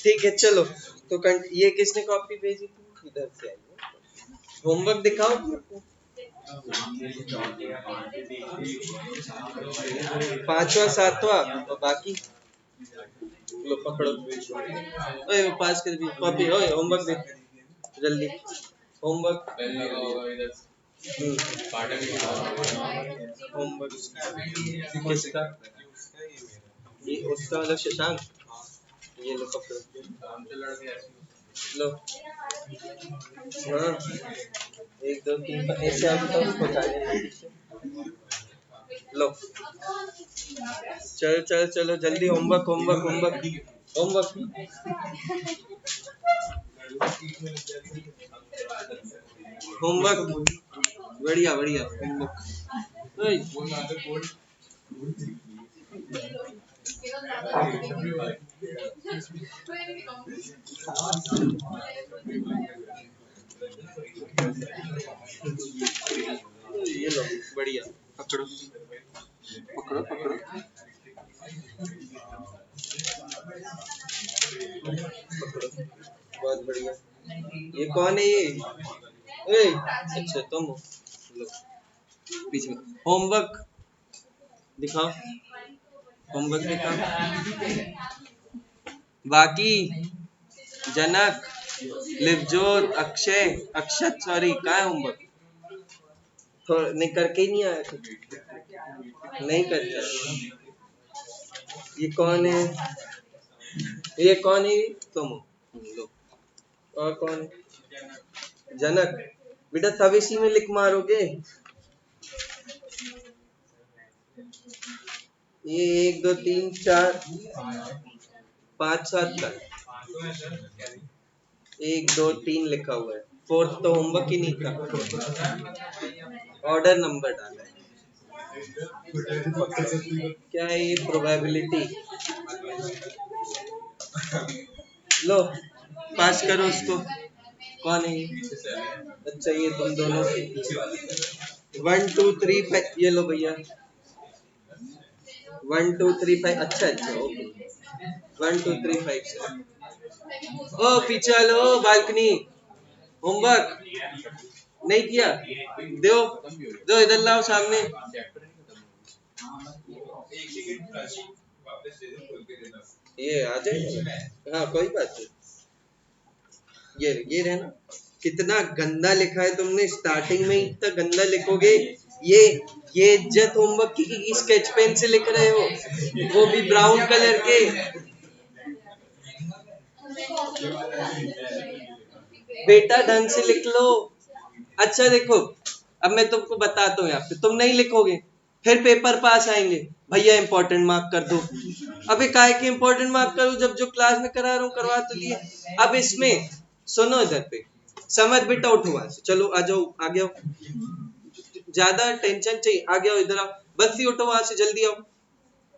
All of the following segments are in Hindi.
ठीक है चलो। तो ये किसने कॉपी भेजी थी? इधर से आई है। होमवर्क दिखाओ। पांचवा सातवां और बाकी लो पकड़ो। ओए पास कर दी कॉपी। ओए होमवर्क दे जल्दी। होमवर्क होमवर्क किसका? ये उसका वाला शशांक। ये लो पकड़ो। लो हाँ 1 2 3 ऐसे आप बताओ उसको लो चलो चलो चलो जल्दी homework homework homework homework. Homework बढ़िया बढ़िया होमवर्क। ये लो बढ़िया पकड़ो पकड़ो पकड़ो पकड़ो बहुत बढ़िया। ये कौन है ये? ओए अच्छा तुम हो। लो पीछे होमवर्क दिखाओ। होमवर्क दिखाओ। बाकी जनक लिवजोत अक्षय अक्षत सॉरी का है होमवर्क? थोड़ा नहीं करके ही नहीं आया कुछ नहीं करके। ये कौन है? ये कौन है? तुम हो। लो और कौन है? जनक बेटा सब इसी में लिख मारोगे। ये 1 2 3 4 5 7 तक 1 2 3 लिखा हुआ है। फोर्थ तो होमवर्क ही नहीं था। ऑर्डर नंबर डाला है। क्या है ये? प्रोबेबिलिटी। लो पास करो उसको। कौन है ये? अच्छा ये तुम दोनों 1 2 3 5 ये लो भैया 1 2 3 5 अच्छा अच्छा ओके 1 2 3 5 6 ओ पीछे लो बालकनी। होमवर्क नहीं किया दो दो इधर लाओ सामने। ये आ जाए हाँ कोई बात नहीं। ये रहना। कितना गंदा लिखा है तुमने स्टार्टिंग में ही इतना गंदा लिखोगे। ये ये इज्जत होमवर्क की स्केच पेन से लिख रहे हो वो भी ब्राउन कलर के। बेटा ढंग से लिख लो। अच्छा देखो अब मैं तुमको बताता हूँ यहाँ पे तुम नहीं लिखोगे फिर पेपर पास आएंगे भैया इंपॉर्टेंट मार्क कर दो। अबे काहे के इंपॉर्टेंट मार्क करो जब जो क्लास में करा रहा हूँ करवा तो लिए। अब इसमें सुनो इधर पे समझ बेटा उठो वहां से चलो आ जाओ आगे आओ। ज्यादा टेंशन चाहिए आगे आओ इधर आओ बस ही उठो वहां से जल्दी आओ।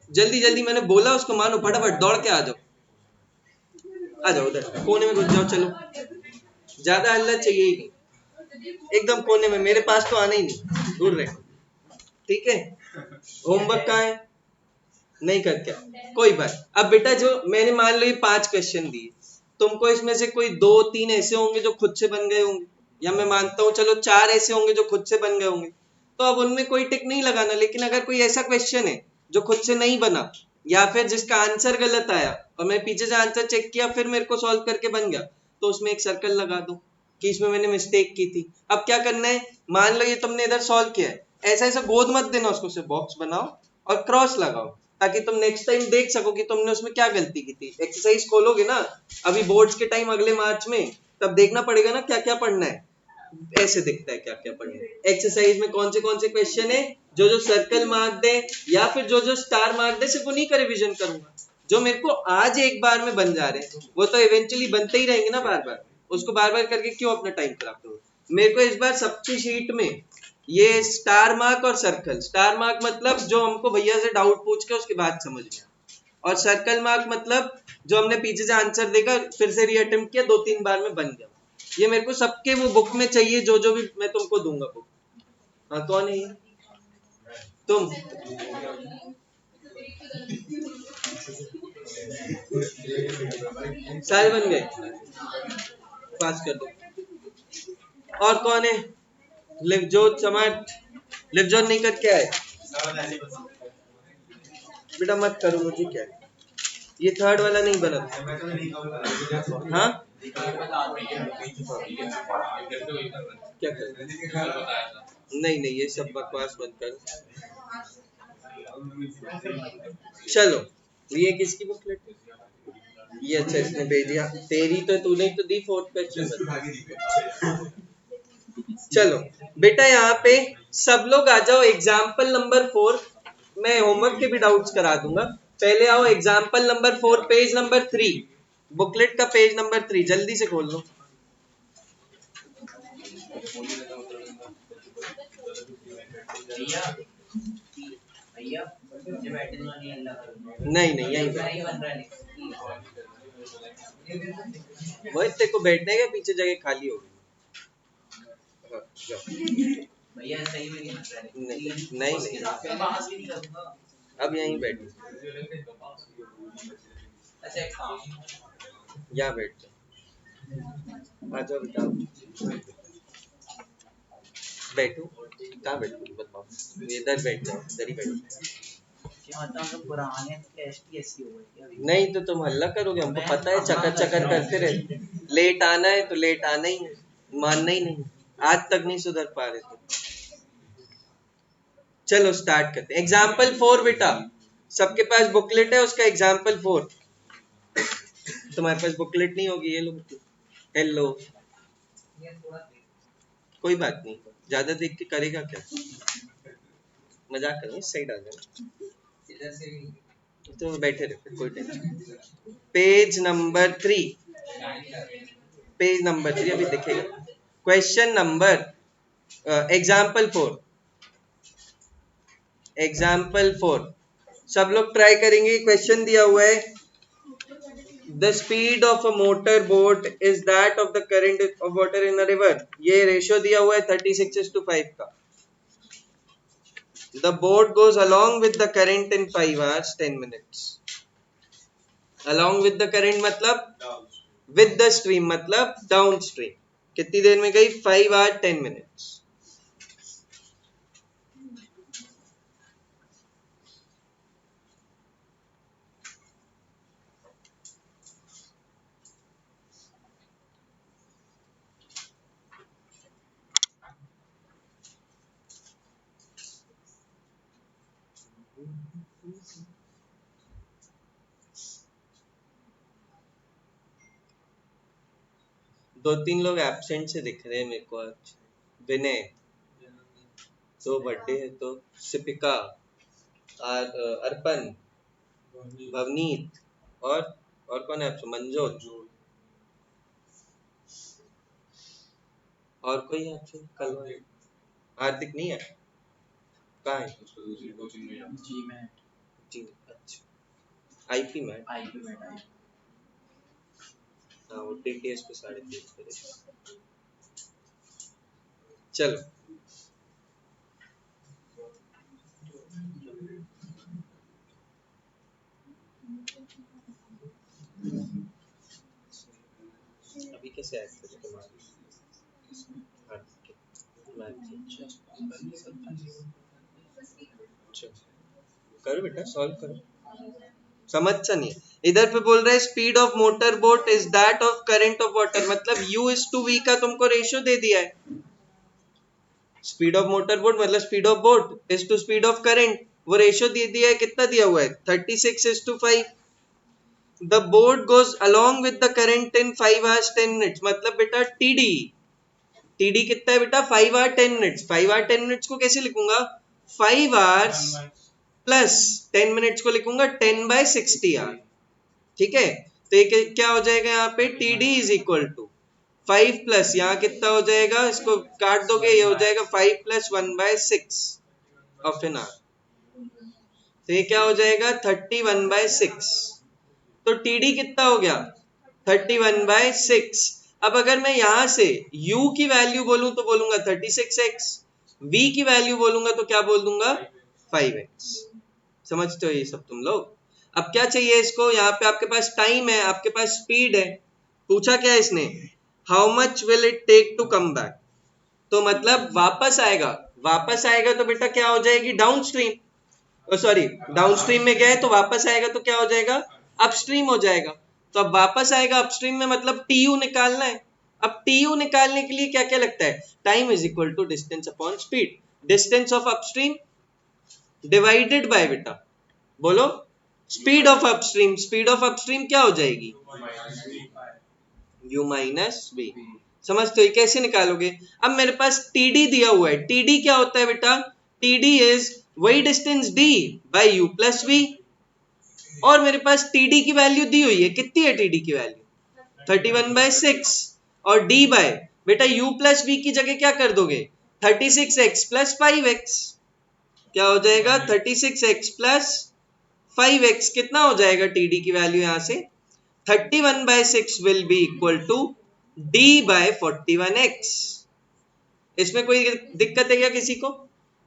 जल्दी जल्दी मैंने बोला उसको मानो फटाफट दौड़ के आ जाओ उधर कोने में घुस जाओ चलो। ज्यादा हल्ला चाहिए ही नहीं एकदम कोने में मेरे पास तो आना ही नहीं दूर रहे। ठीक है होमवर्क कहाँ है? नहीं कर क्या कोई बात। अब बेटा जो मैंने मान लो ये 5 क्वेश्चन दिए तुमको इसमें से कोई 2 3 ऐसे होंगे जो खुद से बन गए होंगे या मैं मानता हूँ चलो 4 ऐसे होंगे जो खुद से बन गए होंगे। तो अब उनमें कोई टिक नहीं लगाना लेकिन अगर कोई ऐसा क्वेश्चन है जो खुद से नहीं बना या फिर जिसका आंसर गलत आया और मैं पीछे से आंसर चेक किया फिर मेरे को सॉल्व करके बन गया तो उसमें एक सर्कल लगा दो कि इसमें मैंने मिस्टेक की थी। अब क्या करना है मान लो ये तुमने इधर सॉल्व किया है ऐसा ऐसा गोद मत देना उसको सिर्फ बॉक्स बनाओ और क्रॉस लगाओ ताकि तुम नेक्स्ट टाइम देख सको कि तुमने उसमें क्या गलती की थी। एक्सरसाइज खोलोगे ना अभी बोर्ड्स के टाइम अगले मार्च में तब देखना पड़ेगा ना क्या क्या पढ़ना है। ऐसे दिखता है क्या क्या पढ़ना है। एक्सरसाइज में कौन से क्वेश्चन है जो जो सर्कल मार्क दे या फिर जो जो स्टार मार्क दे सिर्फ उन्हीं का रिवीजन करूंगा। जो मेरे को आज एक बार में बन जा रहे हैं वो तो इवेंचुअली बनते ही रहेंगे ना बार बार। उसको बार बार करके क्यों अपना टाइम खराब करो। मेरे को इस बार सबकी शीट में ये स्टार मार्क और सर्कल। स्टार मार्क मतलब जो हमको भैया से डाउट पूछ के उसके बाद समझ में आया और सर्कल मार्क मतलब जो हमने पीछे से आंसर देकर फिर से रीअटेम्प्ट किया 2 3 बार में बन गया। ये मेरे को सबके वो बुक में चाहिए जो जो भी मैं तुमको दूंगा बुक। हाँ कौन है ये? तुम सारे बन गए, पास कर दो। और कौन है? लिवजोत समर्थ, लिवजोत नहीं करके आए बेटा, मत करो, मुझे क्या है, ये थर्ड वाला नहीं बना। हाँ क्या कर, नहीं नहीं ये सब बकवास मत कर। चलो ये किसकी बुकलेट है? ये अच्छा इसने भेज दिया, तेरी तो तूने तो दी फोर्थ क्वेश्चन। चलो बेटा यहाँ पे सब लोग आ जाओ, एग्जाम्पल नंबर 4। मैं होमवर्क के भी डाउट्स करा दूंगा, पहले आओ example number 4 page number 3, booklet का पेज नंबर 3 जल्दी से खोल लो। नहीं नहीं यही वही, तेरे को बैठने के पीछे जगह खाली होगी। भैया सही में नहीं नहीं अब यहीं बैठ, यहाँ बैठ आ जाओ बेटा, बैठो, कहाँ बैठो बताओ, इधर बैठ जाओ, इधर ही बैठो। नहीं तो तुम हल्ला करोगे, हमको पता है, चकर चकर करते रहे, लेट आना है तो लेट आना ही है, मानना ही नहीं, आज तक नहीं सुधर पा रहे थे। चलो स्टार्ट करते हैं। एग्जाम्पल 4 बेटा, सबके पास बुकलेट है, उसका एग्जाम्पल 4। तुम्हारे पास बुकलेट नहीं होगी, ये लो, हेलो, कोई बात नहीं, ज्यादा देख के करेगा क्या, मजाक करेंगे, सही डाल देना, तो बैठे रहे, कोई tension. Page number 3, page number 3 अभी दिखेगा। क्वेश्चन नंबर एग्जाम्पल 4, एग्जाम्पल 4 सब लोग ट्राई करेंगे। क्वेश्चन दिया हुआ है, the speed of a motor boat is that of the current of water in a river. ये रेशियो दिया हुआ है 36:5 का। The boat goes along with the current in 5 hours 10 minutes। Along with the current मतलब विद द स्ट्रीम मतलब डाउन स्ट्रीम। कितनी देर में गई? 5 hours 10 minutes। दो तीन लोग एब्सेंट से दिख रहे हैं मेरे को आज। विनय, तो बर्थडे है तो सिपिका, अर्पण, भवनीत, और कौन है आपसे? मंजोत, और कोई है आपसे? कल हार्दिक नहीं है, कहाँ है? जी अच्छा, आईपी मैट, हाँ वो टीटीएस पे 3.5 करे। चलो अभी कैसे ऐड करें तुम्हारे करो बेटा, सॉल्व करो, समझ नहीं। इधर पे बोल रहा है speed of motor boat is that of current of water, मतलब U/V का तुमको रेशियो दे दिया है। स्पीड ऑफ मोटर बोट मतलब speed of boat is to speed of current, वो रेशियो दे दिया है, कितना दिया हुआ है? 36:5। The boat goes along with the current in 5 hours 10 minutes, मतलब बेटा टीडी, टीडी कितना है बेटा? 5 hours 10 minutes। 5 hours 10 minutes को कैसे लिखूंगा? 5 hours प्लस 10 मिनट्स को लिखूंगा 10/60 आवर। ठीक है, तो ये क्या हो जाएगा यहाँ पे? T D is equal to 5 plus, यहाँ कितना हो जाएगा, इसको काट दोगे, ये हो जाएगा 5 + 1/6 ऑफ एन आवर, तो ये क्या हो जाएगा? 31/6। तो टी डी कितना हो गया? 31/6। अब अगर मैं यहां से u की वैल्यू बोलूं तो बोलूंगा 36x, v की वैल्यू बोलूंगा तो क्या बोल दूंगा? 5x। समझते हो ये सब तुम लोग? अब क्या चाहिए इसको, यहाँ पे आपके पास टाइम है, आपके पास स्पीड है, पूछा क्या है इसने, how much will it take to come back, तो मतलब वापस आएगा, वापस आएगा तो बेटा क्या हो जाएगी, down stream, sorry down stream में गए तो वापस आएगा तो क्या हो जाएगा, अपस्ट्रीम हो जाएगा। तो अब वापस आएगा अपस्ट्रीम में, मतलब टीयू निकालना है। अब टीयू निकालने के लिए क्या क्या लगता है, time is equal to distance upon speed, distance of upstream divided by बेटा, बोलो speed of upstream, speed of upstream क्या हो जाएगी, u माइनस वी। समझते हो कैसे निकालोगे। अब मेरे पास td दिया हुआ है, td क्या होता है बेटा, td इज वही distance d by u plus we, और मेरे पास td की वैल्यू दी हुई है, कितनी है td की वैल्यू 31/6, और d बाय बेटा u प्लस वी की जगह क्या कर दोगे 36x प्लस 5x, क्या हो जाएगा 36x प्लस 5x, कितना हो जाएगा td की वैल्यू यहां से 31/6 will be equal to d by 41x। इसमें कोई दिक्कत है क्या किसी को,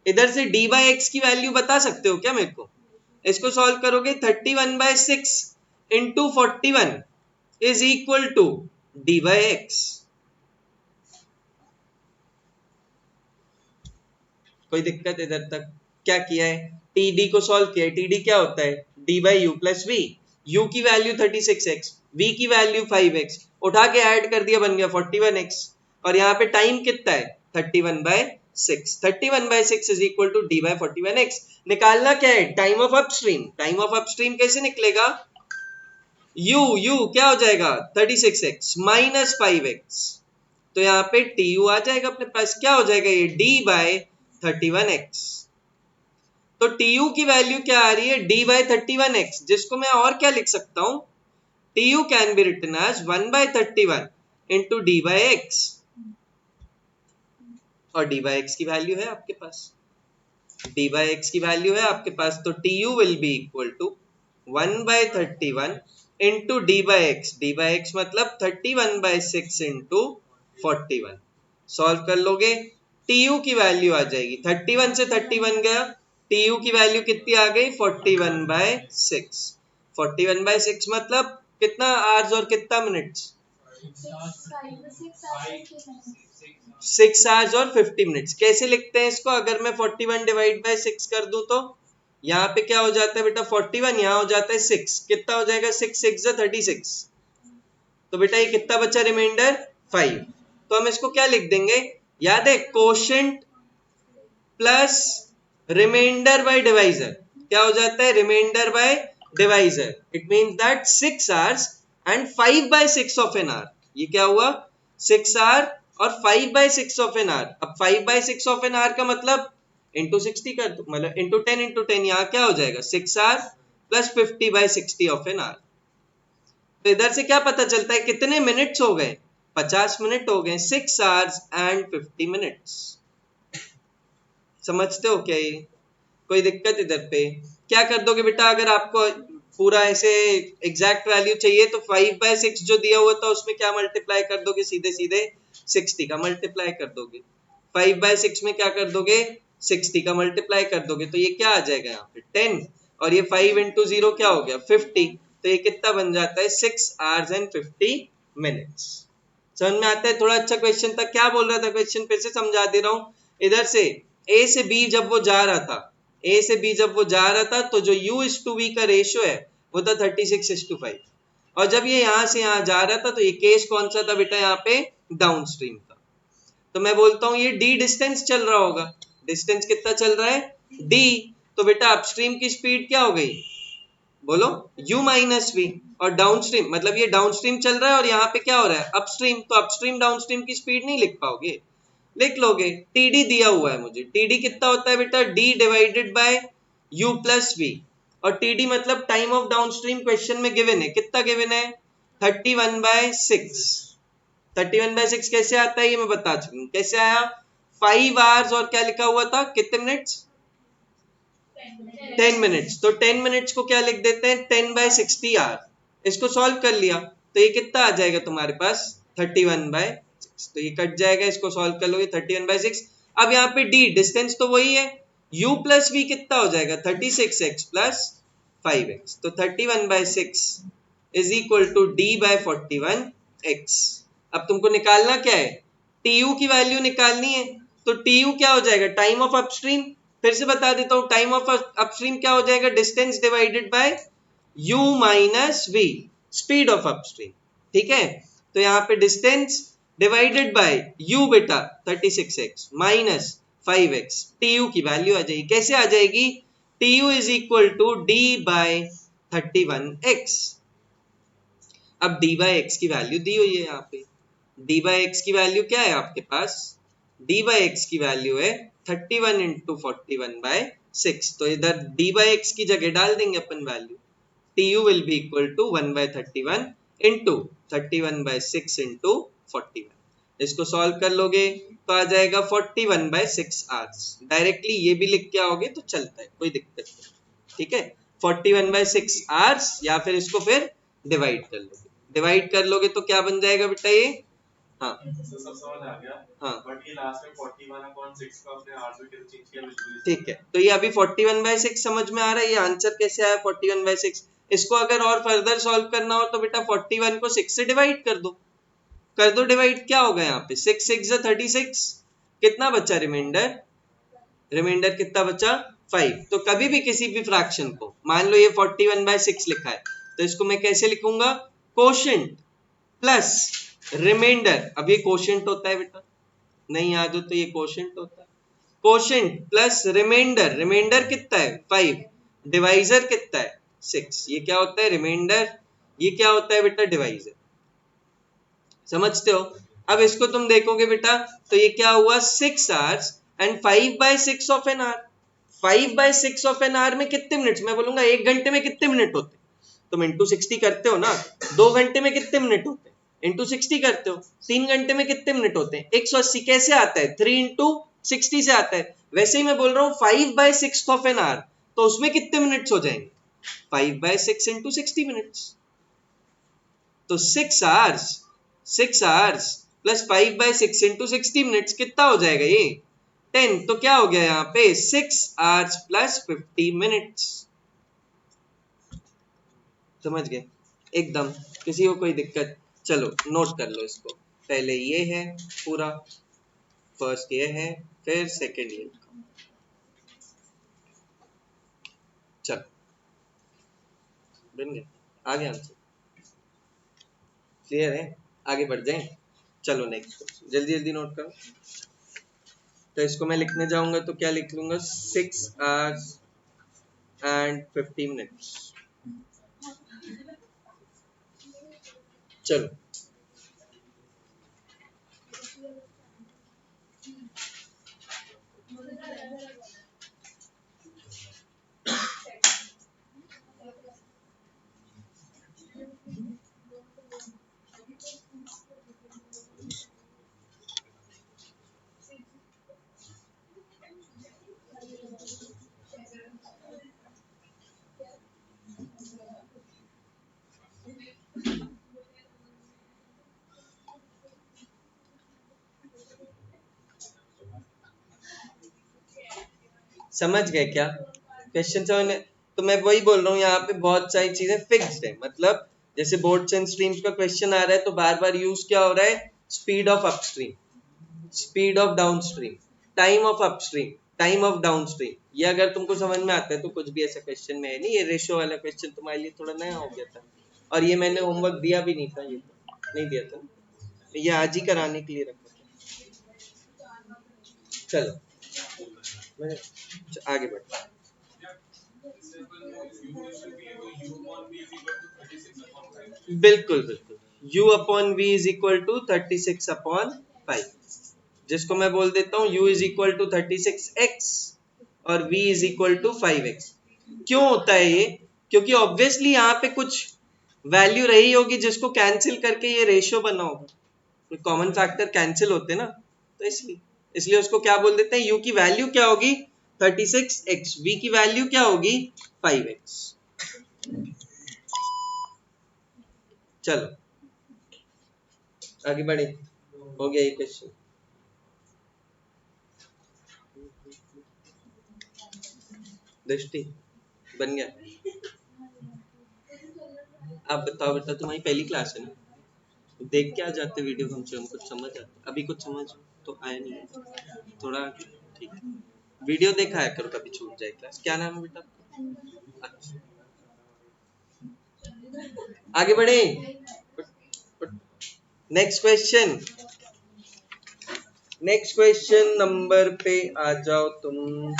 इधर से d बाय x की वैल्यू बता सकते हो क्या मेरे को, इसको सॉल्व करोगे 31/6 into 41 is equal to d by x। कोई दिक्कत इधर तक, क्या किया है td को सॉल्व किया है, td क्या होता है d by u plus we, u की वैल्यू 36x, v की वैल्यू 5x, उठा के ऐड कर दिया बन गया 41x, और यहाँ पे टाइम कितना है 31/6, 31/6 is equal to d by 41x। निकालना क्या है time of upstream, time of upstream कैसे निकलेगा, u क्या हो जाएगा 36x माइनस 5x, तो यहाँ पे tu आ जाएगा अपने पास, क्या हो जाएगा ये d बाय 31x। तो tu की वैल्यू क्या आ रही है d बाय 31x, जिसको मैं और क्या लिख सकता हूं, tu can be written as 1/31 into d by x, और d बाय x की वैल्यू है आपके पास, d बाय x की वैल्यू है आपके पास, तो tu will be equal to 1/31 into d by x मतलब 31/6 इंटू 41, सॉल्व कर लोगे tu की वैल्यू आ जाएगी, 31 से 31 गया, tu की वैल्यू कितनी आ गई 41/6, 41/6 मतलब कितना आवर्स और कितना मिनट्स, 6 आवर्स और 50 मिनट्स। कैसे लिखते हैं इसको, अगर मैं 41 डिवाइड बाय 6 कर दूं तो यहाँ पे क्या हो जाता है बेटा 41, यहाँ हो जाता है 6, कितना हो जाएगा 6 6 36, तो बेटा ये कितना बचा रिमाइंडर 5, तो हम इसको क्या लिख देंगे, याद है quotient plus remainder by divisor, क्या हो जाता है remainder by divisor, it means that 6 hours and 5/6 of an hour, ये क्या हुआ 6 आवर और 5/6 ऑफ एन आवर। अब 5/6 ऑफ एन आवर का मतलब इंटू 60 कर दो, मतलब इंटू 10 यहाँ क्या हो जाएगा 6 hour plus 50/60 of an hour. तो इधर से क्या पता चलता है कितने मिनट्स हो गए 50 मिनट हो गए, 6 आवर्स एंड 50 मिनट्स। समझते हो क्या ये, कोई दिक्कत इधर पे, क्या कर दोगे बेटा अगर आपको पूरा ऐसे एग्जैक्ट वैल्यू चाहिए तो 5/6 जो दिया हुआ था उसमें क्या मल्टीप्लाई कर दोगे, सीधे सीधे 60 का मल्टीप्लाई कर दोगे, 5/6 में क्या कर दोगे 60 का मल्टीप्लाई कर दोगे, तो ये क्या आ जाएगा यहाँ पे 10, और ये 5 इंटू 0 क्या हो गया 50, तो ये कितना बन जाता है 6 आवर्स एंड 50 मिनट्स। समझ में आता है, थोड़ा अच्छा क्वेश्चन था, क्या बोल रहा था क्वेश्चन फिर से समझा दे रहा हूँ। इधर से ए से बी जब वो जा रहा था, ए से बी जब वो जा रहा था तो जो u/v का रेशियो है वो था 36:5, और जब ये यहां से यहां जा रहा था तो ये केस कौन सा था बेटा यहाँ पे डाउन स्ट्रीम था। तो मैं बोलता हूँ ये d डिस्टेंस चल रहा होगा, डिस्टेंस कितना चल रहा है d, तो बेटा अपस्ट्रीम की स्पीड क्या हो गई बोलो u माइनस वी, और डाउनस्ट्रीम मतलब ये डाउनस्ट्रीम चल रहा है और यहाँ पे क्या हो रहा है अपस्ट्रीम, तो अपस्ट्रीम डाउनस्ट्रीम की स्पीड नहीं लिख पाओगे, लिख लोगे td दिया हुआ है मुझे, td कितना होता है बेटा d divided by u plus we, और td मतलब टाइम ऑफ डाउनस्ट्रीम क्वेश्चन में गिवन है, कितना गिवन है 31/6, 31/6 कैसे आता है ये मैं बता चुका हूँ, कैसे आया 5 आवर्स और क्या लिखा हुआ था कितने मिनट्स 10 मिनट्स, तो 10 मिनट्स को क्या लिख देते हैं 10/60 आवर, इसको सॉल्व कर लिया तो ये कितना आ जाएगा तुम्हारे पास 31/6, तो ये कट जाएगा, इसको सॉल्व कर लोगे 31/6। अब यहाँ पे d डिस्टेंस तो वही है, u प्लस v कितना हो जाएगा 36x प्लस 5x। तो 31/6 is equal to d by 41x। अब तुमको निकालना क्या है, tu की वैल्यू निकालनी है। तो tu क्या हो जाएगा, टाइम ऑफ अपस्ट्रीम। फिर से बता देता हूं, टाइम ऑफ अपस्ट्रीम क्या हो जाएगा, distance divided by u minus v, speed of upstream. ठीक है, तो यहाँ पे डिस्टेंस डिवाइडेड बाय u बेटा 36x माइनस 5x, tu की वैल्यू आ जाएगी। कैसे आ जाएगी, tu is equal to d by 31x। अब d बाय एक्स की वैल्यू दी हुई है यहाँ पे, d बाय एक्स की वैल्यू क्या है आपके पास, d बाय एक्स की वैल्यू है 31 इंटू 41/6। तो इधर d बाय एक्स की जगह डाल देंगे अपन value, tu will be equal to 1/31 into 31/6 into 41। इसको सॉल्व कर लोगे तो आ जाएगा 41/6 आवर्स। डायरेक्टली ये भी लिख के आओगे तो चलता है, कोई दिक्कत नहीं। ठीक है, 41/6 आवर्स, या फिर इसको फिर डिवाइड कर लोगे, डिवाइड कर लोगे तो क्या बन जाएगा बेटा ये, हाँ सब सवाल आ गया, हाँ बट ये लास्ट में 41/6 का आपने आंसर कैसे चेंज किया बिल्कुल। ठीक है, तो ये अभी 41/6 समझ में आ रहा है, ये आंसर कैसे आया 41/6। इसको अगर और फर्दर सॉल्व करना हो तो बेटा 41 को 6 से डिवाइड कर दो, कर दो डिवाइड, क्या होगा यहाँ पे 6 6 36, कितना बचा रिमाइंडर, रिमाइंडर कितना बचा 5। तो कभी भी किसी भी फ्रैक्शन को, मान लो ये 41/6 लिखा है, तो इसको मैं कैसे लिखूंगा, कोशेंट प्लस रिमाइंडर। अब ये कोशेंट होता है बेटा, नहीं याद हो तो ये कोशेंट होता है, कोशेंट प्लस रिमाइंडर, रिमाइंडर कितना है 5, डिवाइजर कितना है 6, ये क्या होता है रिमाइंडर, ये क्या होता है बेटा डिवाइजर। समझते हो, अब इसको तुम देखोगे बेटा तो ये क्या हुआ 6 hours and 5/6 of an our. 5/6 of an our में कितने मिनट्स, मैं बोलूंगा 1 घंटे में कितने मिनट होते, तुम इंटू 60 करते हो ना, 2 घंटे में कितने मिनट होते हैं, इंटू 60 करते हो, 3 घंटे में कितने मिनट होते हैं 180। कैसे आता है, 3 इंटू 60 से आता है। वैसे ही मैं बोल रहा हूँ 5/6 ऑफ एन आवर, तो उसमें कितने मिनट्स हो जाएंगे, 5/6 इंटू 60 मिनट्स। तो 6 आवर्स प्लस 5/6 इंटू 60 मिनट्स कितना हो जाएगा ये 10। तो क्या हो गया यहाँ पे 6 आवर्स प्लस 50 मिनट्स। समझ गए एकदम, किसी को कोई दिक्कत, चलो नोट कर लो इसको, पहले ये है पूरा, फर्स्ट ये है, फिर सेकंड ये, चलो बन गया, आगे आंसर क्लियर है, आगे बढ़ जाएं। चलो नेक्स्ट, जल्दी जल्दी नोट करो। तो इसको मैं लिखने जाऊंगा तो क्या लिख लूंगा, 6 आवर्स एंड 50 मिनट्स। चलो समझ गए क्या क्वेश्चन समझ, तो मैं वही बोल रहा हूँ यहाँ पे बहुत सारी चीजें फिक्स्ड है। मतलब जैसे बोर्ड्स एंड स्ट्रीम्स का क्वेश्चन आ रहा है तो बार बार यूज क्या हो रहा है, speed of upstream, speed of downstream, time of upstream, time of downstream. ये अगर तुमको समझ में आता है तो कुछ भी ऐसा क्वेश्चन में है नहीं। ये रेशो वाला क्वेश्चन तुम्हारे लिए थोड़ा नया हो गया था, और ये मैंने होमवर्क दिया भी नहीं था, ये तो नहीं दिया था, ये आज ही कराने के लिए रखा था। चलो मैं आगे बढ़ता हूँ। बिल्कुल बिल्कुल, u upon v is equal to 36/5, जिसको मैं बोल देता हूँ u is equal to 36x और v is equal to 5x। क्यों होता है ये, क्योंकि ऑब्वियसली यहाँ पे कुछ वैल्यू रही होगी जिसको कैंसिल करके ये रेशियो बना होगा, कोई कॉमन फैक्टर कैंसिल होते ना, तो इसलिए इसलिए उसको क्या बोल देते हैं, u की वैल्यू क्या होगी 36x, v की वैल्यू क्या होगी 5x। चलो आगे बढ़े, हो गया ये क्वेश्चन। दृष्टि बन गया, आप बताओ बेटा, तुम्हारी पहली क्लास है ना? देख के आ जाते वीडियो, कम से कम कुछ समझ आते। अभी कुछ समझ तो आया नहीं है थोड़ा। ठीक है, वीडियो देखा है करो, कभी छूट जाए क्लास। क्या नाम है बेटा? अच्छा, आगे बढ़े। Next question, next question number पे आ जाओ तुम।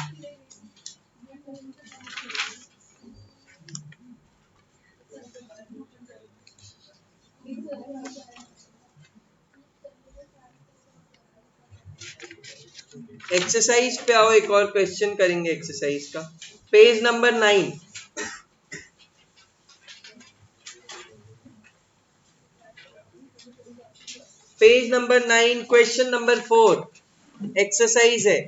एक्सरसाइज पे आओ, एक और क्वेश्चन करेंगे एक्सरसाइज का। Page number 9, page number 9, question number 4, exercise है।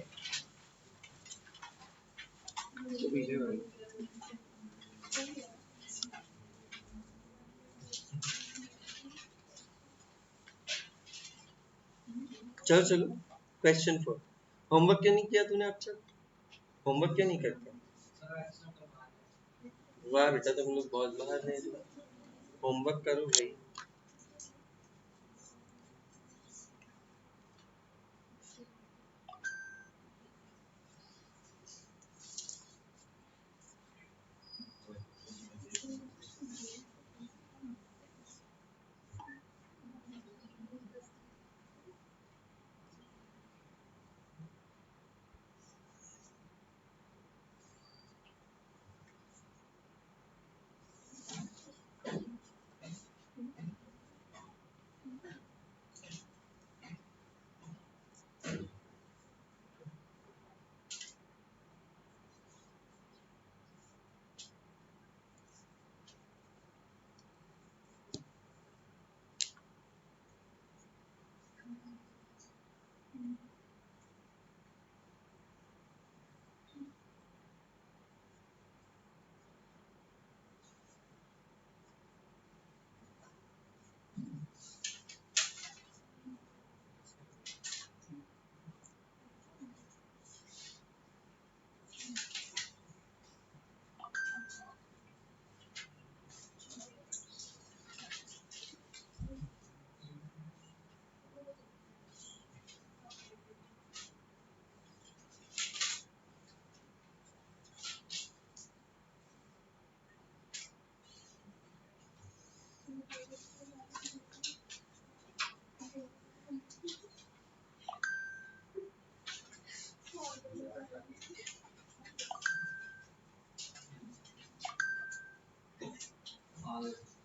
चलो चलो, क्वेश्चन 4। होमवर्क क्यों नहीं किया तूने अच्छा? होमवर्क क्यों नहीं करता? वाह बेटा, तुम लोग बहुत बाहर हैं। होमवर्क करो भाई।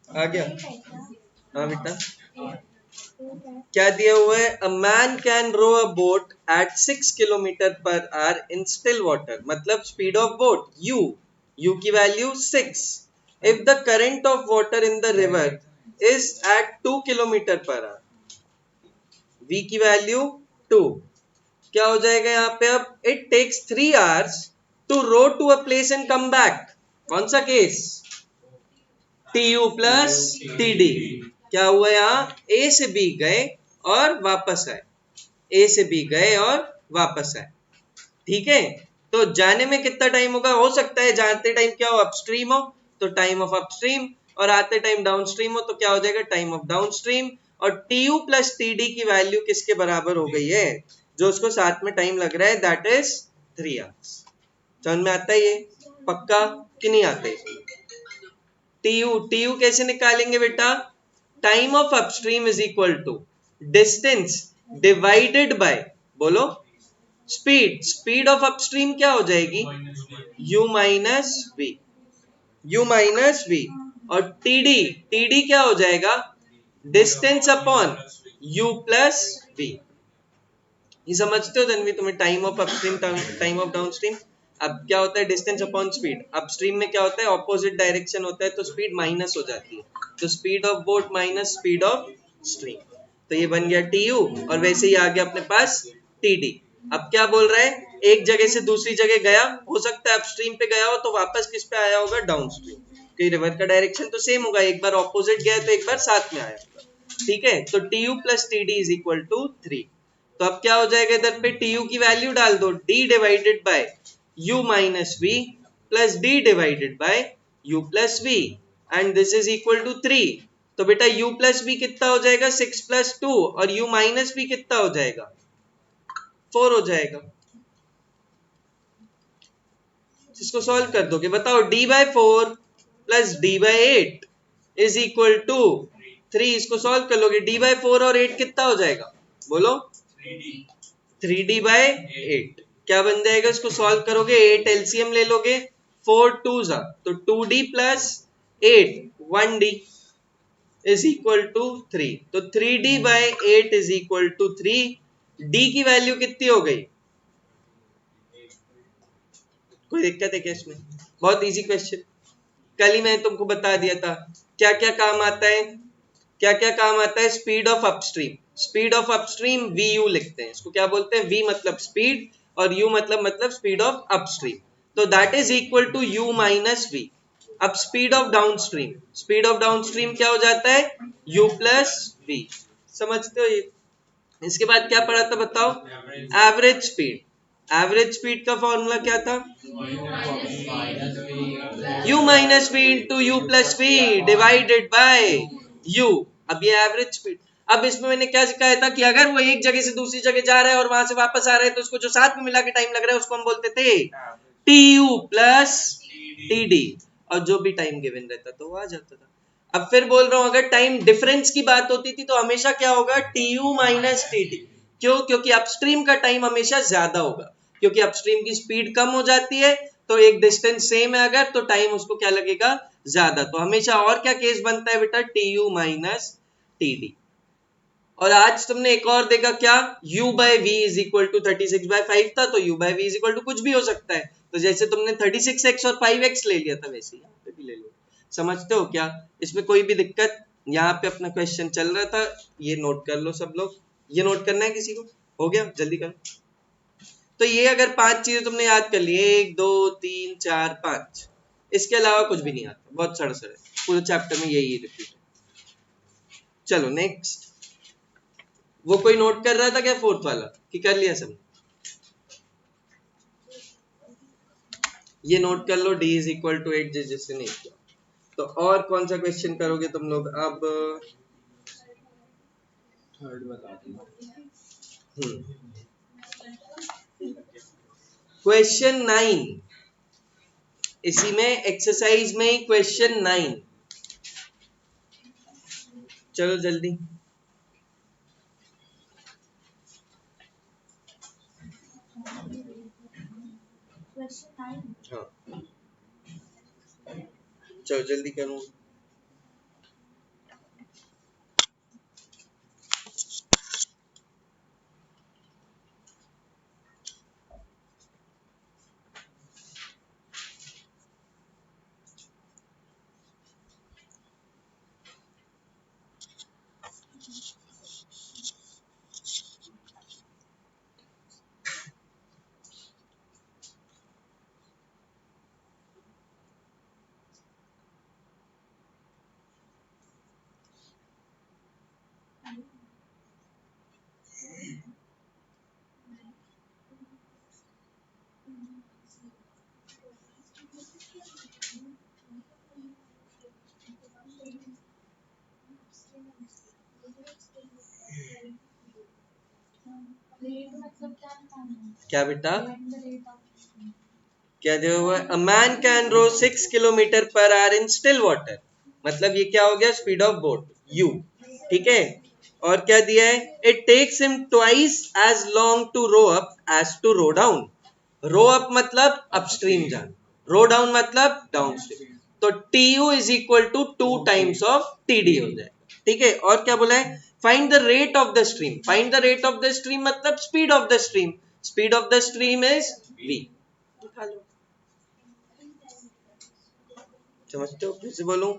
आ गया? हाँ बेटा, क्या दिया हुआ है? A man can row a boat at 6 kilometre per hour in still water. मतलब speed of boat u, u की value 6। If the current of water in the river is at 2 kilometre per hour, v की वैल्यू 2। क्या हो जाएगा यहाँ पे? अब it takes 3 hours to row to a place and come back. कौन सा case? T u plus t D. क्या हुआ यहाँ? ए से बी गए और वापस आए, ए से बी गए और वापस आए। ठीक है, तो जाने में कितना टाइम होगा? हो सकता है जाते टाइम क्या हो? अपस्ट्रीम हो तो टाइम ऑफ अपस्ट्रीम, और आते टाइम डाउनस्ट्रीम हो तो क्या हो जाएगा? Time of downstream. और t u plus t d की वैल्यू किसके बराबर हो गई है? जो उसको साथ में टाइम लग रहा है, दैट इज 3 hours। समझ में आता है ये? पक्का कि नहीं आते? टी यू कैसे निकालेंगे बेटा? Time of upstream is equal to distance divided by, बोलो, स्पीड। स्पीड ऑफ अपस्ट्रीम क्या हो जाएगी? u minus v, u minus v. और टीडी, टीडी क्या हो जाएगा? Distance upon u plus v. ये समझते हो तन्वी तुम्हें? Time of upstream, time of downstream. अब क्या होता है? Distance upon speed. अपस्ट्रीम में क्या होता है? ऑपोजिट डायरेक्शन होता है तो स्पीड माइनस हो जाती है, तो speed of boat minus speed of stream. तो ये बन गया टी यू, और वैसे ही आ गया अपने पास टी डी। अब क्या बोल रहा है? एक जगह से दूसरी जगह गया, हो सकता है अपस्ट्रीम पे गया हो तो वापस किस पे आया होगा? डाउनस्ट्रीम। क्योंकि रिवर का डायरेक्शन तो सेम होगा, एक बार ऑपोजिट गया तो एक बार साथ में आया होगा। ठीक है, तो t u plus t D is equal to 3। तो अब क्या हो जाएगा? इधर पे टी यू की वैल्यू डाल दो, d divided by u minus v plus d divided by u plus v. And this is equal to 3, तो बेटा u प्लस बी कितना हो जाएगा 6 प्लस 2, और u माइनस बी कितना हो जाएगा 4 हो जाएगा। इसको सॉल्व कर दोगे, बताओ d by 4 plus d by 8 is equal to 3। इसको सॉल्व कर लोगे, d बाय 4 और 8 कितना हो जाएगा बोलो 3d बाय 8। क्या बन जाएगा, इसको सॉल्व करोगे 8 एलसीएम ले लोगे, 4 2 जा तो 2d plus 8 1d is equal to 3, तो 3d by 8 is equal to 3। d की वैल्यू कितनी हो गई, कोई दिक्कत है क्या इसमें, बहुत इजी क्वेश्चन, कल ही मैंने तुमको बता दिया था। क्या क्या काम आता है, क्या क्या काम आता है, speed of upstream, speed of upstream v u लिखते हैं, इसको क्या बोलते हैं, वी मतलब स्पीड और यू मतलब स्पीड ऑफ अपस्ट्रीम, तो that is equal to u minus v. अब speed of downstream, speed of downstream क्या हो जाता है u प्लस वी, समझते हो ये। इसके बाद क्या पढ़ा था बताओ, एवरेज स्पीड, एवरेज स्पीड का फॉर्मूला क्या था, u minus v into u plus v divided by u। अब ये एवरेज स्पीड, अब इसमें मैंने क्या सिखाया था कि अगर वो एक जगह से दूसरी जगह जा रहा है और वहां से वापस आ रहा है तो उसको जो साथ में मिला के टाइम लग रहा है उसको हम बोलते थे tu प्लस td, और जो भी टाइम गिवन रहता तो वो आ जाता था। अब फिर बोल रहा हूं अगर टाइम डिफरेंस की बात होती थी तो हमेशा क्या होगा tu माइनस टी, क्यों, क्योंकि अपस्ट्रीम का टाइम हमेशा ज्यादा होगा, क्योंकि अपस्ट्रीम की स्पीड कम हो जाती है तो एक डिस्टेंस सेम है अगर तो टाइम उसको क्या लगेगा ज्यादा, तो हमेशा और क्या केस बनता है बेटा tu माइनस टी। और आज तुमने एक और देखा क्या, u by v is equal to 36/5 था तो u by v is equal to कुछ भी हो सकता है, तो जैसे तुमने 36x और 5x ले लिया था वैसे यहाँ पे भी ले लो, समझते हो क्या, इसमें कोई भी दिक्कत। यहाँ पे अपना क्वेश्चन चल रहा था, ये नोट कर लो सब लोग, ये नोट करना है किसी को, हो गया जल्दी करो। तो ये अगर 5 चीजें तुमने याद कर ली, 1 2 3 4 5, इसके अलावा कुछ भी नहीं आता, बहुत सड़ है पूरे चैप्टर में यही रिपीट है। चलो नेक्स्ट, वो कोई नोट कर रहा था क्या फोर्थ वाला कि कर लिया सब, ये नोट कर लो d इज इक्वल टू 8 जिससे नहीं किया। तो और कौन सा क्वेश्चन करोगे तुम लोग अब, थर्ड बता दो। क्वेश्चन 9, इसी में एक्सरसाइज में ही क्वेश्चन 9, चलो जल्दी। हाँ चलो जल्दी करो। क्या बेटा, क्या दिया हुआ है, a man can row 6 kilometre per hour in still water, मतलब ये क्या हो गया स्पीड ऑफ बोट u, ठीक है। और क्या दिया है, it takes him twice as long to row up as to row down, row up मतलब अपस्ट्रीम जाना, रो डाउन मतलब डाउनस्ट्रीम, तो tu is equal to 2 times of td हो जाएगा, ठीक है। और क्या बोला है, find the rate of the stream, find the rate of the stream मतलब speed of the stream, speed of the stream is v, निकालो। समझते हो, फिर से बोलूं,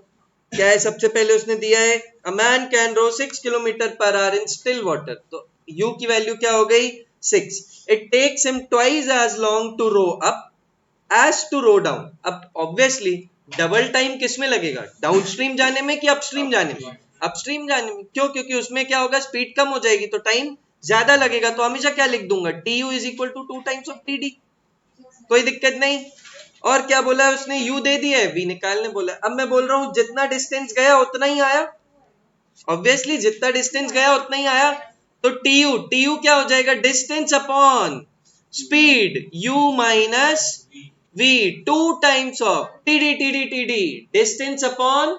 क्या है, सबसे पहले उसने दिया है a man can row 6 kilometre per hour in still water, तो u की वैल्यू क्या हो गई 6, it takes him twice as long to row up as to row down. अब ऑब्वियसली डबल टाइम किस में लगेगा, डाउनस्ट्रीम जाने में कि अपस्ट्रीम जाने में, अपस्ट्रीम जाने में, क्यों, क्योंकि उसमें क्या होगा स्पीड कम हो जाएगी तो टाइम ज्यादा लगेगा, तो हमेशा क्या लिख दूंगा tu is equal to 2 times of td, कोई दिक्कत नहीं। और क्या बोला है उसने, u दे दिया है, v निकालने बोला है। अब मैं बोल रहा हूं जितना डिस्टेंस गया उतना ही आया, ऑब्वियसली जितना डिस्टेंस गया उतना ही आया। तो टीयू क्या हो जाएगा, distance upon speed, u minus v, 2 times of TD, distance upon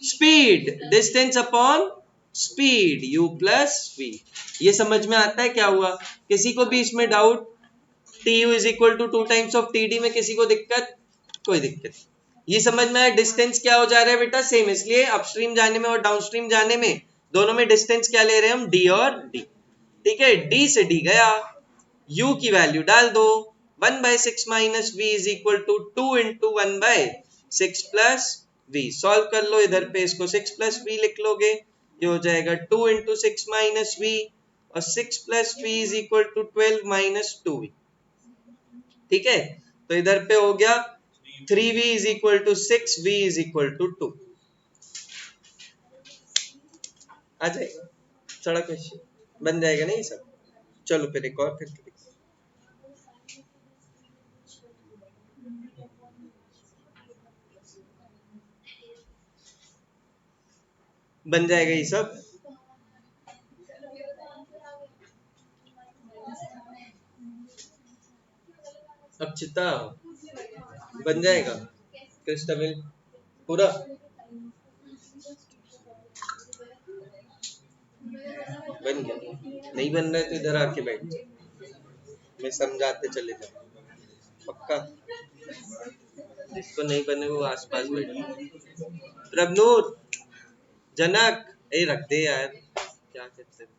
speed, distance upon speed, u plus v। ये समझ में आता है क्या हुआ? किसी को भी इसमें doubt? tu is equal to 2 times of t d में किसी को दिक्कत? कोई दिक्कत? ये समझ में आया डिस्टेंस क्या हो जा रहा है बेटा, सेम। इसलिए अपस्ट्रीम जाने में और डाउनस्ट्रीम जाने में दोनों में डिस्टेंस क्या ले रहे हैं हम, d और d। ठीक है, d से d गया, u की वैल्यू डाल दो, 1/6 minus v is equal to 2 into 1/6 plus v. Solve कर लो, इधर पे इसको 6 प्लस वी लिख लोगे, ये हो जाएगा 2 इंटू 6 माइनस वी, और 6 plus v is equal to 12 minus 2v। ठीक है, तो इधर पे हो गया 3v is equal to 6, v is equal to 2। आ जाएगा, सड़ा क्वेश्चन बन जाएगा ना ये सब। चलो फिर एक और करके देखो, बन जाएगा ये सब। अक्षिता बन जाएगा, क्रिस्टबल पूरा बन गया। नहीं बन रहा है तो इधर आके बैठ जाओ, मैं समझाते चले जाऊँ, पक्का। जिसको नहीं बने वो आसपास बैठे। प्रभनूर, जनक, ए रख दे यार, क्या कहते हैं।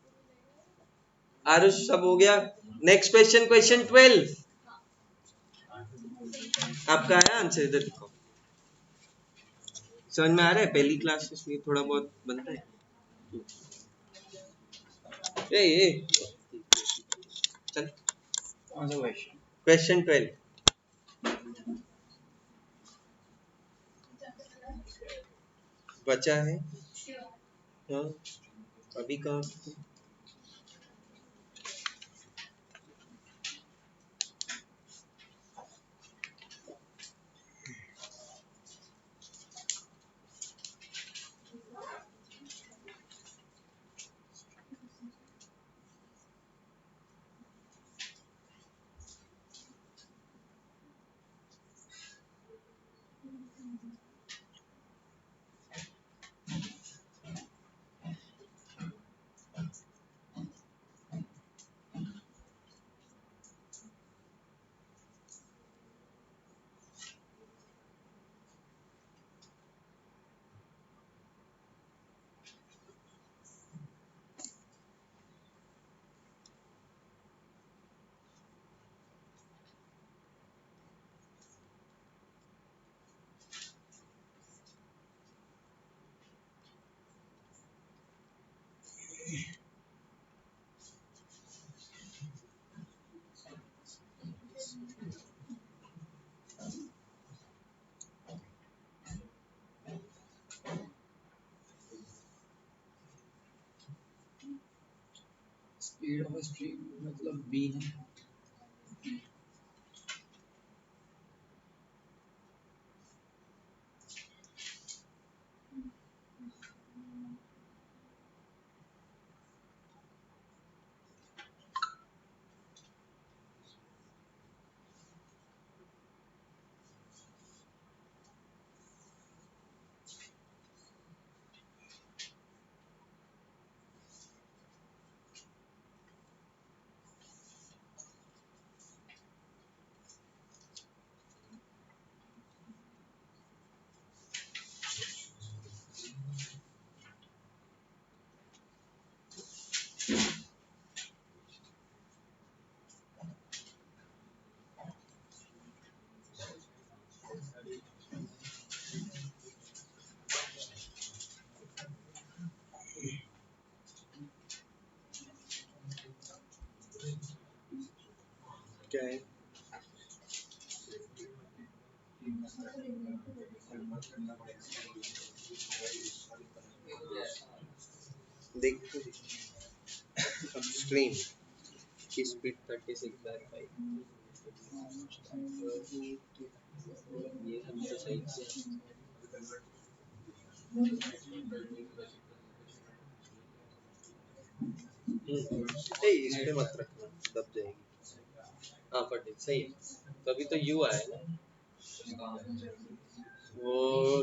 आरुष सब हो गया। नेक्स्ट क्वेश्चन, क्वेश्चन 12 आपका आया आंसर, इधर लिखो। समझ में आ रहा है, पहली क्लास इसलिए थोड़ा बहुत बनता है। ए चल, क्वेश्चन 12 बचा है। हाँ, अभी कहाँ? स्पीड ऑफ स्ट्रीम मतलब बी है। क्या है? देख अपस्ट्रीम की स्पीड 36/5, ये हम तो सही किया। इस पे मत रखना, दब जाएगी। हाँ फटे सही है, तो अभी तो यू आया ना, वो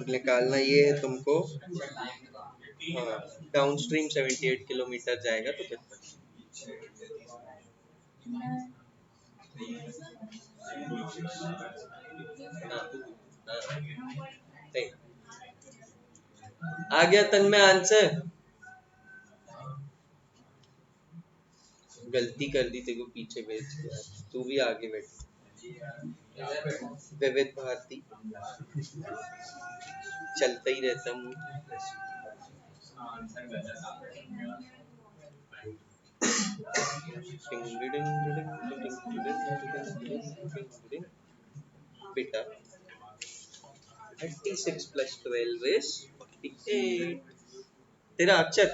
निकालना ये है तुमको। हाँ, डाउन स्ट्रीम 78 किलोमीटर जाएगा तो कितना। हाँ, हाँ, सही। आ गया तन्मय आंसर। गलती कर दी तेरे को पीछे भेज के, तू भी आगे बैठ। विविध भारती चलता ही रहता हूँ। बेटा 36 प्लस 12 इज 48। तेरा अक्षर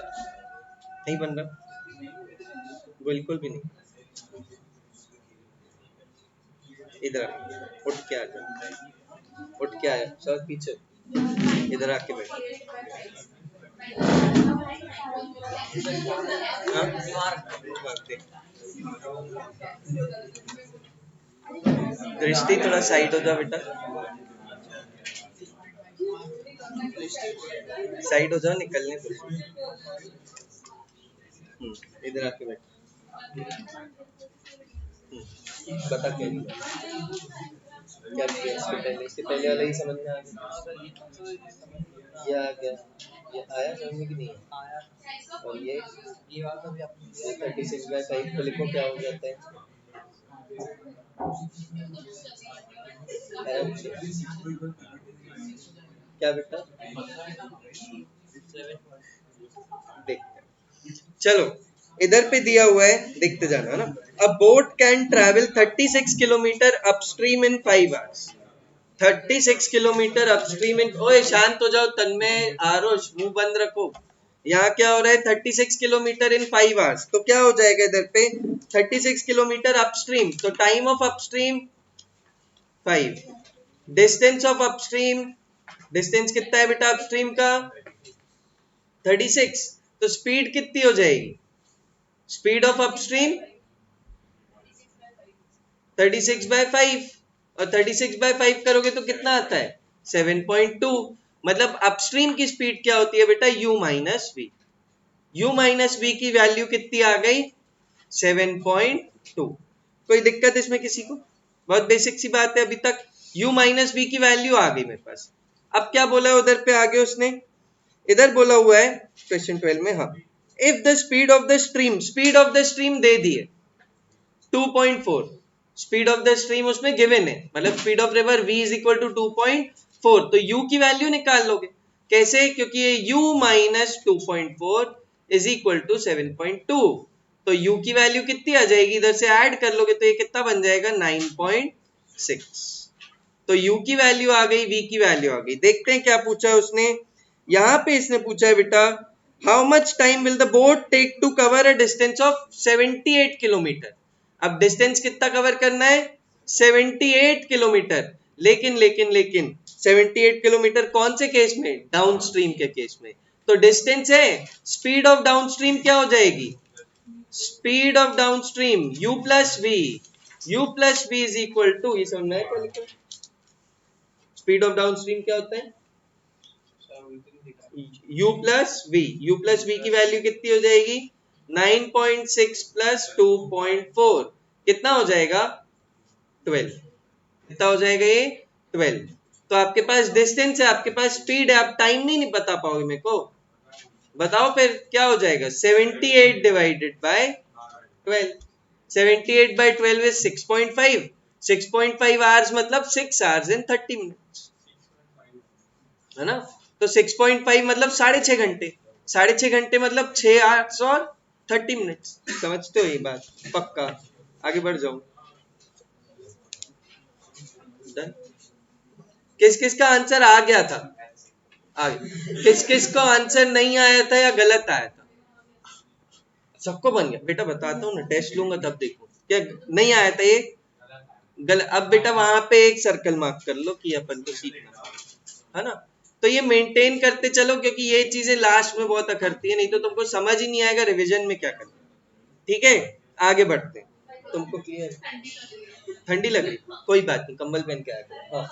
नहीं बन रहा, बिल्कुल भी नहीं। इधर उठ के आ जा, उठ के आया सर पीछे, इधर आके बैठ। दृष्टि थोड़ा साइड हो जा बेटा, साइड हो जाओ, निकलने दो। इधर आके बैठ। बता क्या क्या किया इसके पहले, इसके पहले वाला ही समझ में आ गया। ये आ गया, ये आया समझ में कि नहीं आया। और ये 36/5 को लिखो, क्या हो जाता है। क्या बेटा देखते हैं। चलो इधर पे दिया हुआ है, देखते जाना ना। A boat can travel 36 kilometre upstream in 5 hours. 36 kilometre upstream in, ओए शांत हो जाओ तन्मय आरुष, मुंह बंद रखो। यहाँ क्या हो रहा है 36 किलोमीटर इन 5 आवर्स, तो क्या हो जाएगा इधर पे 36 किलोमीटर अपस्ट्रीम, तो time of upstream 5, distance of upstream, distance कितना है बेटा अपस्ट्रीम का 36, तो स्पीड कितनी हो जाएगी, स्पीड ऑफ अपस्ट्रीम 36/5, और 36/5 करोगे तो कितना आता है 7.2। मतलब अपस्ट्रीम की स्पीड क्या होती है बेटा u minus v, u minus v की वैल्यू कितनी आ गई 7.2। कोई दिक्कत इसमें किसी को, बहुत बेसिक सी बात है अभी तक। u माइनस वी की वैल्यू आ गई मेरे पास। अब क्या बोला है उधर पे आगे उसने, इधर बोला हुआ है क्वेश्चन 12 में, हाँ if the speed of the stream, speed of the stream दे दिए 2.4, स्पीड ऑफ द स्ट्रीम उसमें गिवन है, मतलब speed of river v is equal to 2.4, तो u की वैल्यू निकाल लोगे। कैसे, क्योंकि ये u minus 2.4 is equal to 7.2, तो u की वैल्यू कितनी आ जाएगी, इधर से ऐड कर लोगे तो ये कितना बन जाएगा 9.6। तो u की वैल्यू आ गई, v की वैल्यू आ गई। देखते हैं क्या पूछा है उसने। यहाँ पे इसने पूछा है बेटा how much time will the boat take to cover a distance of 78 kilometer. अब डिस्टेंस कितना कवर करना है 78 किलोमीटर, लेकिन लेकिन लेकिन 78 किलोमीटर कौन से केस में, डाउन स्ट्रीम के केस में। तो डिस्टेंस है, स्पीड ऑफ डाउन स्ट्रीम क्या हो जाएगी, speed of downstream u plus we, u plus v is equal to, ये समझना है क्या लिखा, स्पीड ऑफ डाउन स्ट्रीम क्या होता है u प्लस वी की वैल्यू कितनी हो जाएगी 9.6 प्लस 2.4, कितना हो जाएगा 12, कितना हो जाएगा ये 12। तो आपके पास डिस्टेंस है, आपके पास स्पीड है, आप टाइम नहीं बता पाओगे मेरे को, बताओ फिर क्या हो जाएगा 78 डिवाइडेड बाय 12, 78/12 इज 6.5, 6.5 आवर्स मतलब 6 आवर्स एंड 30 मिनट्स, है ना। तो 6.5 मतलब 6.5 घंटे, 6.5 घंटे मतलब 6 आवर्स और 30 मिनट्स। समझते हो ये बात, पक्का। आगे बढ़ जाओ, डन। किस किस का आंसर आ गया था, आगे किस किस को आंसर नहीं आया था या गलत आया था, सबको बन गया बेटा, बताता हूँ ना, टेस्ट लूंगा तब देखो क्या नहीं आया था ये, अब बेटा वहां पे एक सर्कल मार्क कर लो कि अपन को सीखना है ना। तो ये मेंटेन करते चलो, क्योंकि ये चीजें लास्ट में बहुत अखरती है, नहीं तो तुमको समझ ही नहीं आएगा रिवीजन में क्या करना। ठीक है, आगे बढ़ते हैं। तुमको क्लियर? ठंडी लग रही, कोई बात नहीं, कंबल पहन के आया करो। हाँ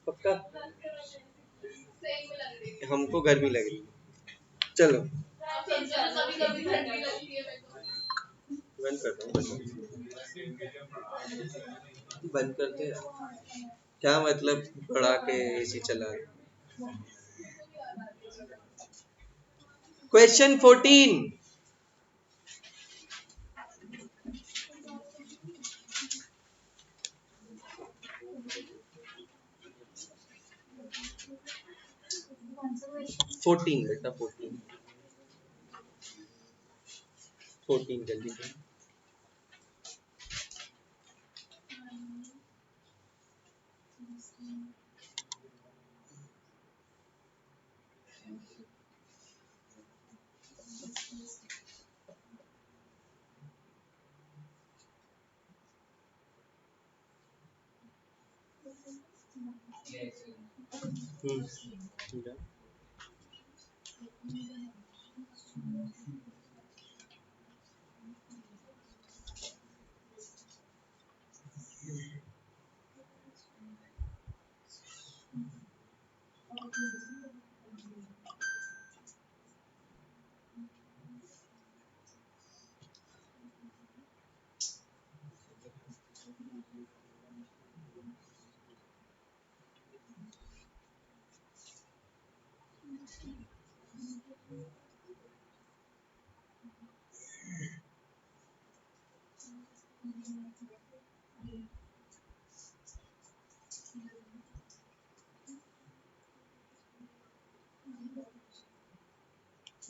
पक्का, हमको गर्मी लग रही है। चलो बंद कर दो, बंद करते हैं। क्या मतलब बढ़ा के एसी चला रहे? क्वेश्चन 14। बेटा 14, 14 जल्दी करो।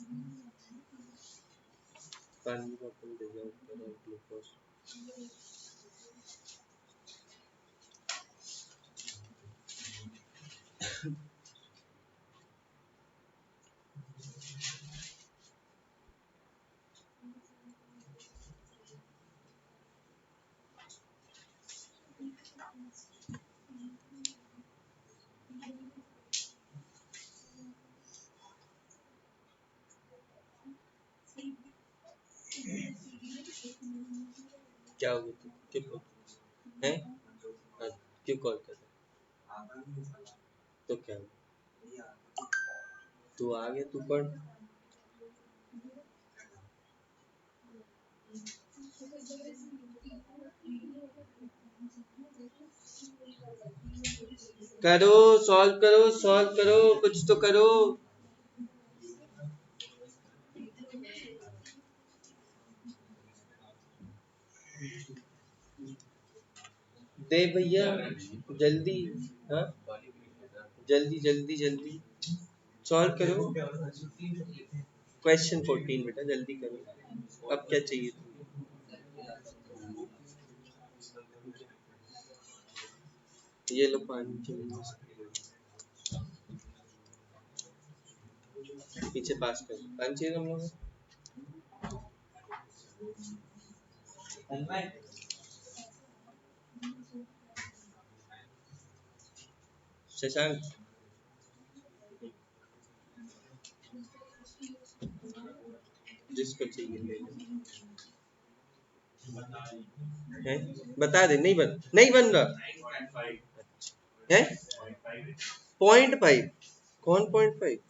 हम्म, पानी बोतल ले जाओ, ग्लूकोज। क्या हो गया? क्यों है? क्यों कॉल कर रहा? तो क्या हुआ? तू आ गया, तू पढ़। करो, सॉल्व करो, सॉल्व करो, कुछ तो करो। दे भैया, जल्दी। हाँ, जल्दी जल्दी जल्दी सॉल्व करो। क्वेश्चन 14 बेटा, जल्दी करो। अब क्या चाहिए तुम्हें? ये लो पानी चाहिए, पीछे पास कर। पानी चाहिए तुम लोग? शशांक, जिसको चाहिए ले लो। है? बता दे, नहीं बन, नहीं बन रहा है। 0.5? कौन 0.5?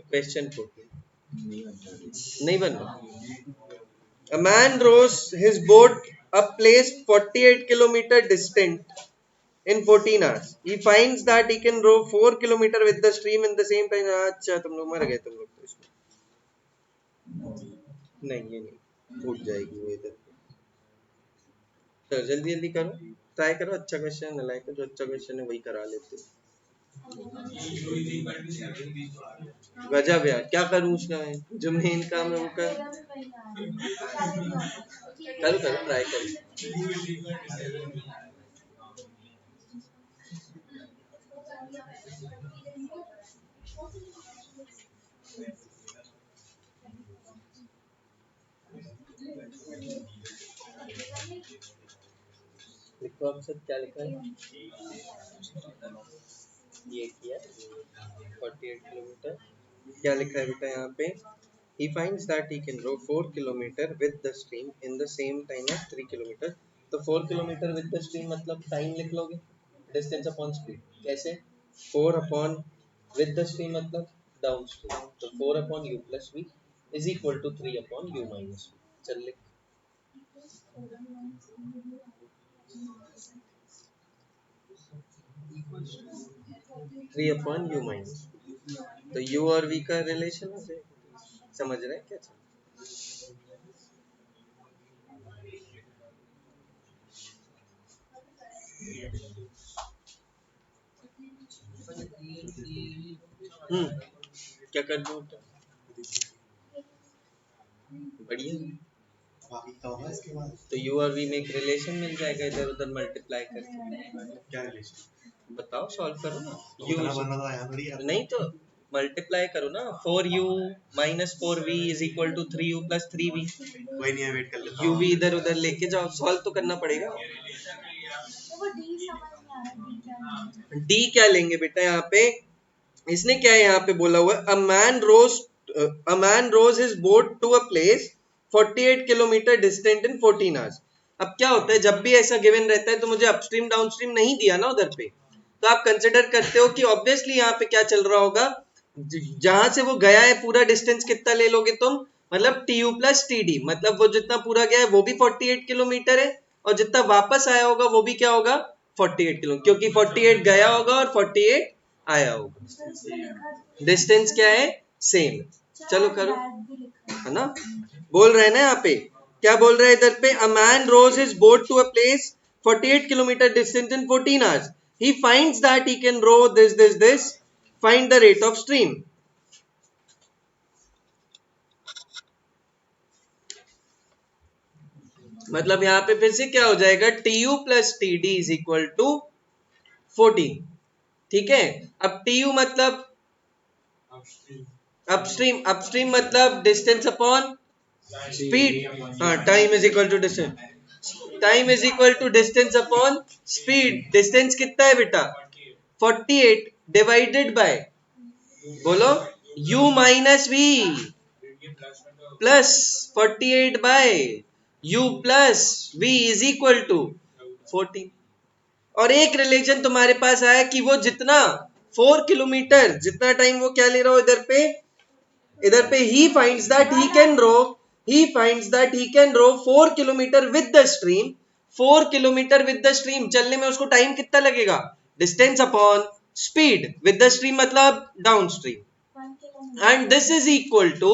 क्वेश्चन 14 नहीं बन रहा। A man rows his boat a place 48 kilometer distant in 14 hours. He finds that he can row 4 kilometer with the stream in the same time. अच्छा तुम लोग मर गए, तुम लोग तो इसमें। नहीं ये नहीं, फूट जाएगी वो इधर। चलो जल्दी जल्दी करो, ट्राई करो। अच्छा क्वेश्चन है, लाइक जो अच्छा क्वेश्चन है वही करा लेते। गजब यार, क्या करूं उसका मैं, जो मेन काम है वो कर। करो करो, ट्राई करो। तो आप सब क्या लिखा है, ये किया 48 किलोमीटर, क्या लिखा है बेटा यहाँ पे, he finds that he can row 4 kilometer with the stream in the same time as 3 kilometer। तो 4 किलोमीटर with the stream मतलब टाइम लिख लोगे, डिस्टेंस अपॉन स्पीड कैसे, 4 अपॉन with the stream मतलब डाउन स्ट्रीम, तो 4 upon u plus v is equal to 3 upon u minus v। चल लिख 3 अपॉन u माइनस, तो u और v का रिलेशन हो जाएगा, समझ रहे हैं क्या चल, क्या कर दूं बढ़िया, तो u और v में एक रिलेशन मिल जाएगा, इधर उधर मल्टीप्लाई करके, क्या रिलेशन बताओ, सॉल्व करो ना, u नहीं तो मल्टीप्लाई करो ना, 4u minus 4v is equal to 3u plus 3v, कोई नहीं है वेट कर लेता हूं, uv इधर उधर लेके जाओ, सॉल्व तो करना पड़ेगा, d क्या लेंगे बेटा यहाँ पे, इसने क्या है यहाँ पे बोला हुआ है, a man rows his boat to a place 48 kilometer distant in 14 hours. अब क्या होता है, जब भी ऐसा गिवन रहता है तो मुझे अपस्ट्रीम डाउनस्ट्रीम नहीं दिया ना उधर पे, तो आप कंसिडर करते हो कि ऑब्वियसली यहाँ पे क्या चल रहा होगा, जहां से वो गया है पूरा डिस्टेंस कितना ले लोगे तुम, मतलब tu प्लस td, मतलब वो जितना पूरा गया है वो भी 48 किलोमीटर है, और जितना वापस आया होगा वो भी क्या होगा 48 किलो, क्योंकि 48 गया होगा और 48 आया होगा, डिस्टेंस क्या है सेम। चलो करो, है ना, बोल रहे हैं ना यहाँ पे, क्या बोल रहा है इधर पे, a man rows his boat to a place 48 kilometer distance in 14 hours, he finds that he can row this, find the rate of stream। मतलब यहाँ पे फिर से क्या हो जाएगा, tu plus t D is equal to 14, ठीक है। अब tu मतलब अपस्ट्रीम, अपस्ट्रीम मतलब डिस्टेंस अपॉन स्पीड, हाँ, time is equal to distance, time is equal to distance upon speed, distance कितना है बेटा 48 डिवाइडेड बाय, बोलो u minus v plus 48 by u plus v is equal to 14। और एक रिलेशन तुम्हारे पास आया कि वो जितना 4 किलोमीटर जितना टाइम वो क्या ले रहा हो इधर पे he finds that he can row 4 kilometre with the stream, 4 kilometre with the stream, चलने में उसको टाइम कितना लगेगा, distance upon speed, with the stream मतलब downstream, and this is equal to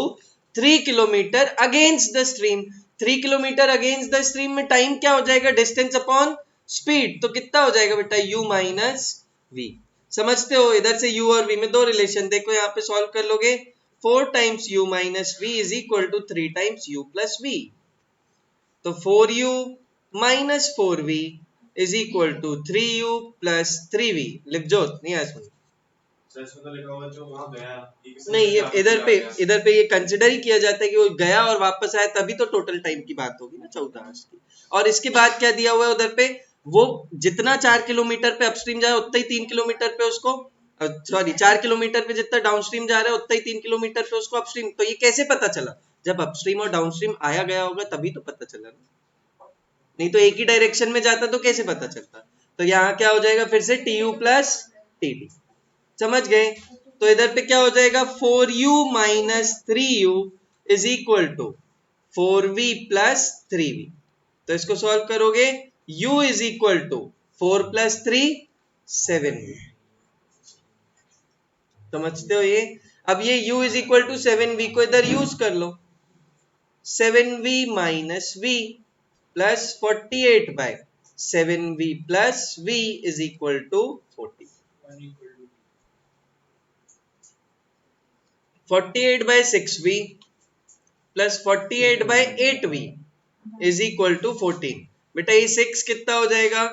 3 kilometre against the stream, 3 kilometre against the stream में टाइम क्या हो जाएगा, डिस्टेंस अपॉन स्पीड, तो कितना हो जाएगा बेटा u माइनस v। समझते हो, इधर से u और v में दो रिलेशन, देखो यहाँ पे सॉल्व कर लोगे, 4 times u minus v is equal to 3 times u plus v, तो 4u minus 4v is equal to 3u plus 3v, लिख जो नहीं आया सुन, नहीं ये इधर पे ये कंसिडर ही किया जाता है कि वो गया और वापस आया, तभी तो टोटल टाइम की बात होगी ना 14 आवर्स की। और इसके बाद क्या दिया हुआ है उधर पे, वो जितना 4 किलोमीटर पे अपस्ट्रीम जाए उतना ही 3 किलोमीटर पे उसको, सॉरी 4 किलोमीटर पे जितना डाउनस्ट्रीम जा रहा है उतना ही 3 किलोमीटर पे उसको अपस्ट्रीम, तो ये कैसे पता चला, जब अपस्ट्रीम और डाउनस्ट्रीम आया गया होगा तभी तो पता चला ना, नहीं तो एक ही डायरेक्शन में जाता तो कैसे पता चलता। तो यहाँ क्या हो जाएगा फिर से t u plus t d, समझ गए। तो इधर पे क्या हो जाएगा 4u minus 3u is equal to 4v plus 3v, तो इसको सॉल्व करोगे u is equal to 4 plus 3 7v, समझते हो ये। अब ये u is equal to 7v को इधर यूज कर लो, 7v minus v plus 48 by 7v plus v is equal to 40, 48 by 6v plus 48 by 8v is equal to 14। बेटा ये 6 कितना हो जाएगा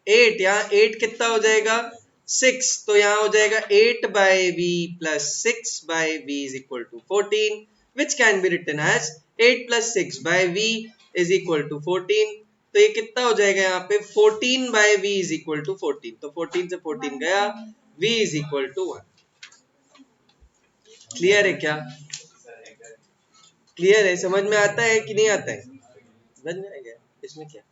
8, यहाँ 8 कितना हो जाएगा 6, तो यहाँ हो जाएगा 8 by v plus 6 by v is equal to 14, which can be written as 8 plus 6 by v is equal to 14, तो ये कितना हो जाएगा यहाँ पे 14 by v is equal to 14, तो 14 से 14 गया, v is equal to 1। Clear है क्या? क्लियर है? समझ में आता है कि नहीं आता है? समझ में आ गया? इसमें क्या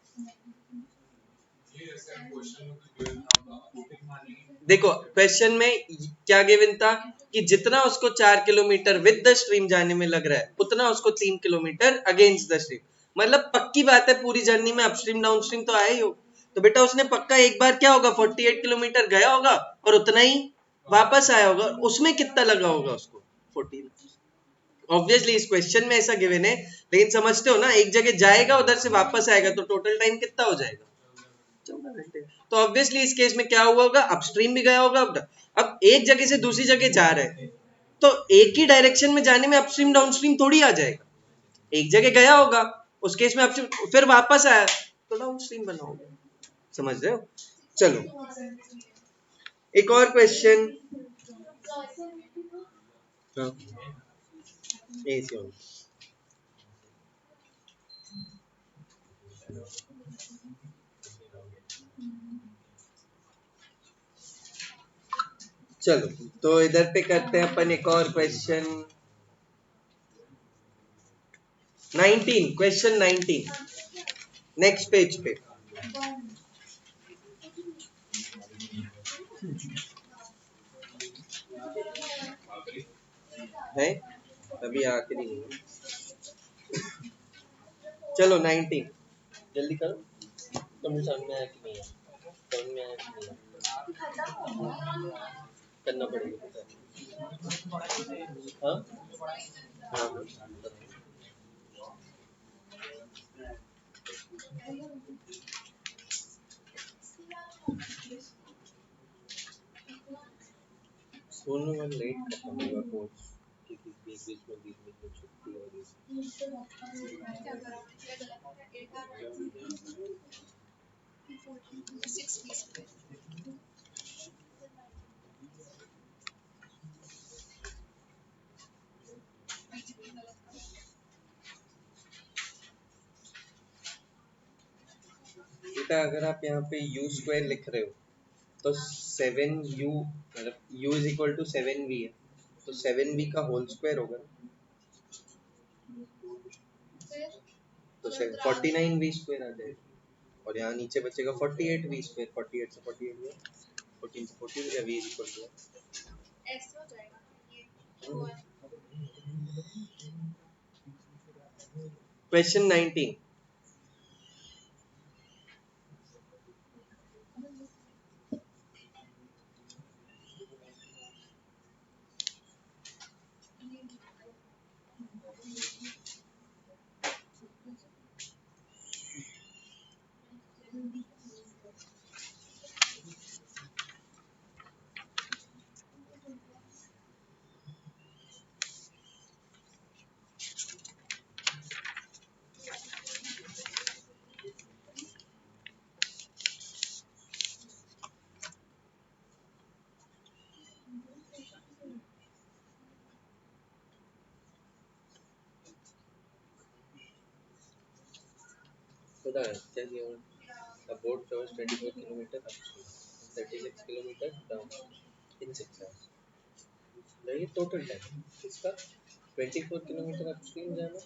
देखो क्वेश्चन में क्या गिवन था कि जितना उसको 4 किलोमीटर विद द स्ट्रीम जाने में लग रहा है उतना उसको 3 किलोमीटर अगेंस्ट द स्ट्रीम, मतलब पक्की बात है पूरी जर्नी में अपस्ट्रीम डाउनस्ट्रीम तो आया ही हो। तो बेटा उसने पक्का एक बार क्या होगा 48 किलोमीटर गया होगा और उतना ही वापस आया होगा, उसमें कितना लगा होगा उसको 14। ऑब्वियसली इस क्वेश्चन में ऐसा गिवन है, लेकिन समझते हो ना, एक जगह जाएगा उधर से वापस आएगा तो टोटल टाइम कितना हो जाएगा 14 घंटे। तो ऑब्वियसली इस केस में क्या हुआ होगा, अपस्ट्रीम भी गया होगा। अब एक जगह से दूसरी जगह जा रहे हैं तो एक ही डायरेक्शन में जाने में अपस्ट्रीम डाउनस्ट्रीम थोड़ी आ जाएगा, एक जगह गया होगा उस केस में अपस्ट्रीम फिर वापस आया तो डाउनस्ट्रीम बना होगा। समझ रहे हो? चलो एक और क्वेश्चन। हाँ, चलो तो इधर पे करते हैं अपन एक और क्वेश्चन 19, क्वेश्चन 19 नेक्स्ट पेज पे है, अभी आखिरी नहीं। चलो 19 जल्दी करो, तुम समझ में आया कि नहीं आया? समझ में आया कि नहीं आया? करना पड़ेगा हाँ हाँ हाँ। सोनू में लेट खत्म होगा कोर्स क्योंकि बीच में छुट्टी हो रही बेटा अगर आप यहाँ पे u स्क्वायर लिख रहे हो तो 7u मतलब u is equal to 7v है, तो 7v का होल स्क्वायर होगा ना, तो 49v स्क्वायर आ जाएगा और यहाँ नीचे बचेगा 48v स्क्वायर, 48 से 48 गया, 14 से 14 गया, v is equal to question 19। पता है क्या किया A boat travels 24 kilometer upstream, 36 kilometer downstream in 6 hours. ये टोटल टाइम इसका 24 किलोमीटर अपस्ट्रीम जाना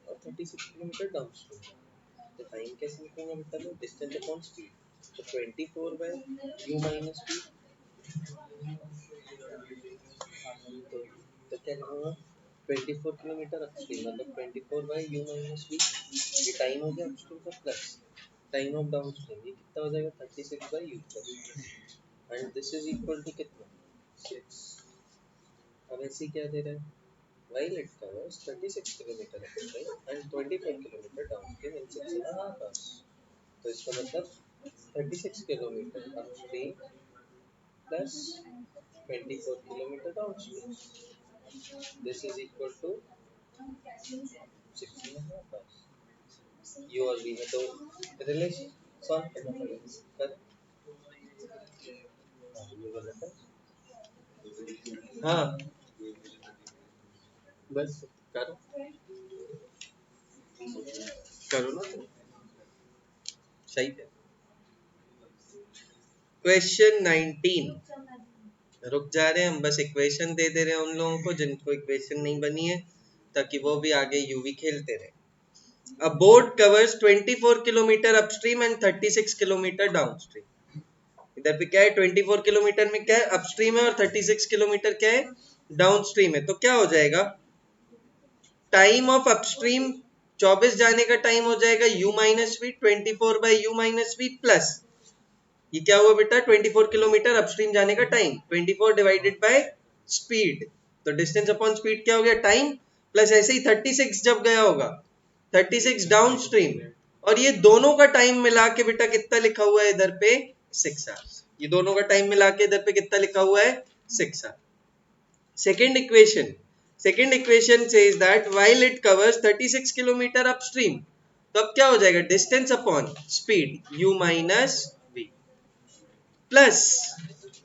और 36 किलोमीटर डाउनस्ट्रीम जाना। तो टाइम कैसे निकलेगा बेटा? मैं डिस्टेंस अपॉन स्पीड, तो 24 बाय u माइनस v, तो क्या लिखूंगा 24 किलोमीटर अपस्ट्रीम मतलब 24 बाय u माइनस v, ये टाइम हो गया अपस्ट्रीम का प्लस टाइम ऑफ डाउनस्ट्रीम, ये कितना हो जाएगा 36 by u plus and this is equal to कितना 6। अब ऐसे क्या दे रहा है while it covers 36 kilometer upstream and 24 kilometer downstream in 6.5 hours. तो इसका मतलब 36 kilometre upstream plus 24 kilometer downstream, this is equal to 6.5 hours। U और वी में तो रिलेशन सॉल्व करना पड़ेगा कर, ये गलत है हाँ बस करो करो ना। सही है। क्वेश्चन 19, रुक जा रहे हैं हम, बस इक्वेशन दे दे रहे हैं उन लोगों को जिनको इक्वेशन नहीं बनी है, ताकि वो भी आगे यूवी खेलते रहे। A boat covers 24 kilometre upstream and 36 kilometre downstream. इधर पे क्या है, 24 किलोमीटर में क्या है, अपस्ट्रीम है, और 36 किलोमीटर क्या है, डाउनस्ट्रीम है। तो क्या हो जाएगा, टाइम ऑफ अपस्ट्रीम 24 जाने का टाइम हो जाएगा u minus we, 24/u-v plus ये क्या हुआ बेटा, 24 किलोमीटर अपस्ट्रीम जाने का टाइम, 24 डिवाइडेड बाय स्पीड, तो डिस्टेंस अपॉन स्पीड क्या हो गया, टाइम, प्लस ऐसे ही 36 जब गया होगा, 36 डाउन स्ट्रीम, और ये दोनों का टाइम मिला के बेटा कितना लिखा हुआ है इधर पे, 6 आवर्स। ये दोनों का टाइम मिला के इधर पे कितना लिखा हुआ है, 6 hours. Second equation says that while it covers 36 kilometre upstream, तो अब क्या हो जाएगा, distance upon speed u minus v plus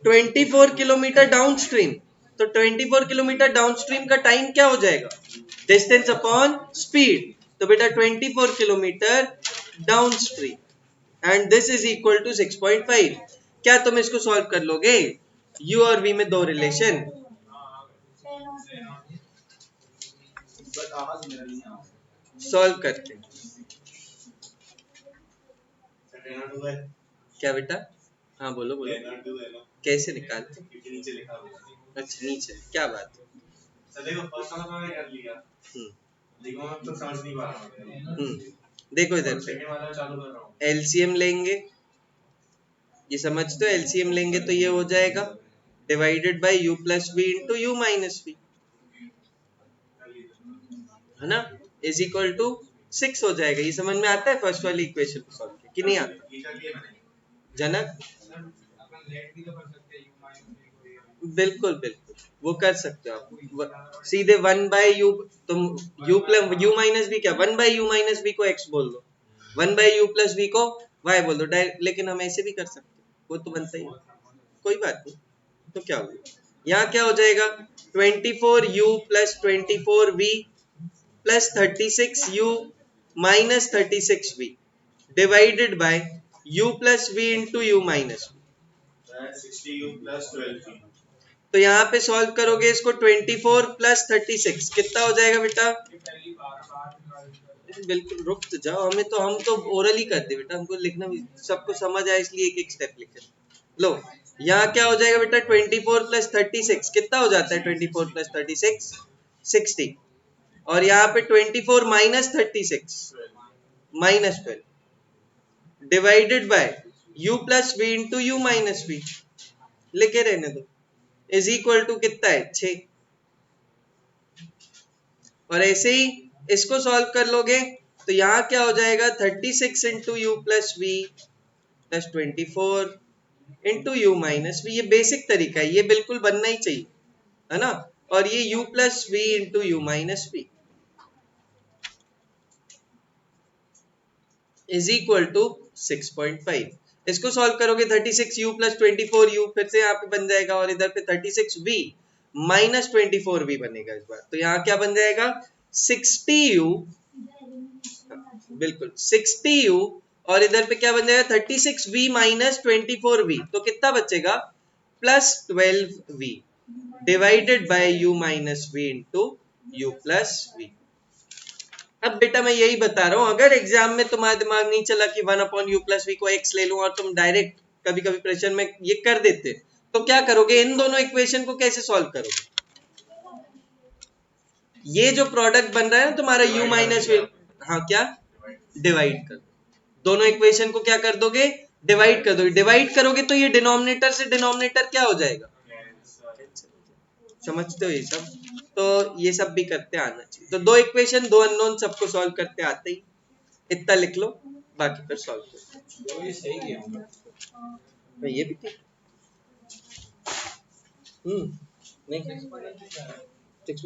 24 kilometer downstream, तो 24 किलोमीटर डाउनस्ट्रीम का टाइम क्या हो जाएगा, डिस्टेंस अपॉन स्पीड, तो बेटा 24 kilometer downstream and this is equal to 6.5। क्या तुम इसको सॉल्व कर लोगे, u और v में दो रिलेशन, सॉल्व करते हैं। क्या बेटा, हाँ बोलो बोलो, कैसे निकालते, अच्छा नीचे, क्या बात है, देखो इधर पे एलसीएम लेंगे, ये समझते हो, एलसीएम लेंगे तो ये हो जाएगा divided by u plus v into u minus v, है ना, इज इक्वल टू 6 हो जाएगा। ये समझ में आता है फर्स्ट वाली इक्वेशन को सॉल्व किया कि नहीं आता, जनक, बिल्कुल बिल्कुल वो कर सकते हो आप, सीधे 1/u, तुम u माइनस वी क्या, 1/u माइनस वी को x बोल दो, 1/u प्लस वी को y बोल दो डायरेक्ट, लेकिन हम ऐसे भी कर सकते हैं, वो तो बनता ही है, कोई बात नहीं। तो क्या होगा, यहाँ क्या हो जाएगा, 24u plus 24v plus 36u minus 36v divided by u plus v into u minus, तो यहाँ पे सॉल्व करोगे इसको, 24 प्लस 36 कितना हो जाएगा बेटा, बिल्कुल रुक तो जाओ, हम तो ओरल ही करते बेटा, हमको लिखना भी सबको समझ आए इसलिए एक एक स्टेप लिखे। लो यहाँ क्या हो जाएगा बेटा, 24 प्लस 36 कितना हो जाता है, 24 प्लस 36 60, और यहाँ पे 24 minus 36 minus 12 divided by u plus v into u minus v, लिखे रहने दो, इज इक्वल टू कितना है, 6, और ऐसे ही इसको सॉल्व कर लोगे तो यहाँ क्या हो जाएगा, 36 into u plus v plus 24 into u minus v, ये बेसिक तरीका है, ये बिल्कुल बनना ही चाहिए, है ना, और ये u plus v into u minus v is equal to 6.5। इसको सॉल्व करोगे 36u प्लस 24u फिर से यहाँ पे बन जाएगा, और इधर पे 36v माइनस 24v बनेगा इस बार, तो यहाँ क्या बन जाएगा, 60u, बिल्कुल 60u, और इधर पे क्या बन जाएगा, 36v माइनस 24v, तो कितना बचेगा, plus 12v divided by u minus v into u plus v। अब बेटा मैं यही बता रहा हूं, अगर एग्जाम में तुम्हारा दिमाग नहीं चला कि 1/u प्लस वी को x ले लूं, और तुम डायरेक्ट कभी कभी प्रेशर में ये कर देते, तो क्या करोगे, इन दोनों इक्वेशन को कैसे सॉल्व करोगे, ये जो प्रोडक्ट बन रहा है ना तुम्हारा u माइनस वी, हाँ क्या, डिवाइड कर, दोनों इक्वेशन को क्या कर दोगे, डिवाइड कर दोगे, डिवाइड करोगे तो ये डिनोमिनेटर से डिनोमिनेटर क्या हो जाएगा, समझते हो ये सब, तो ये सब भी करते आना चाहिए। तो दो इक्वेशन दो अननोन सबको सॉल्व करते आते ही, इतना लिख लो, बाकी फिर सॉल्व करो, तो ये सही गेम है। तो ये भी ठीक, नहीं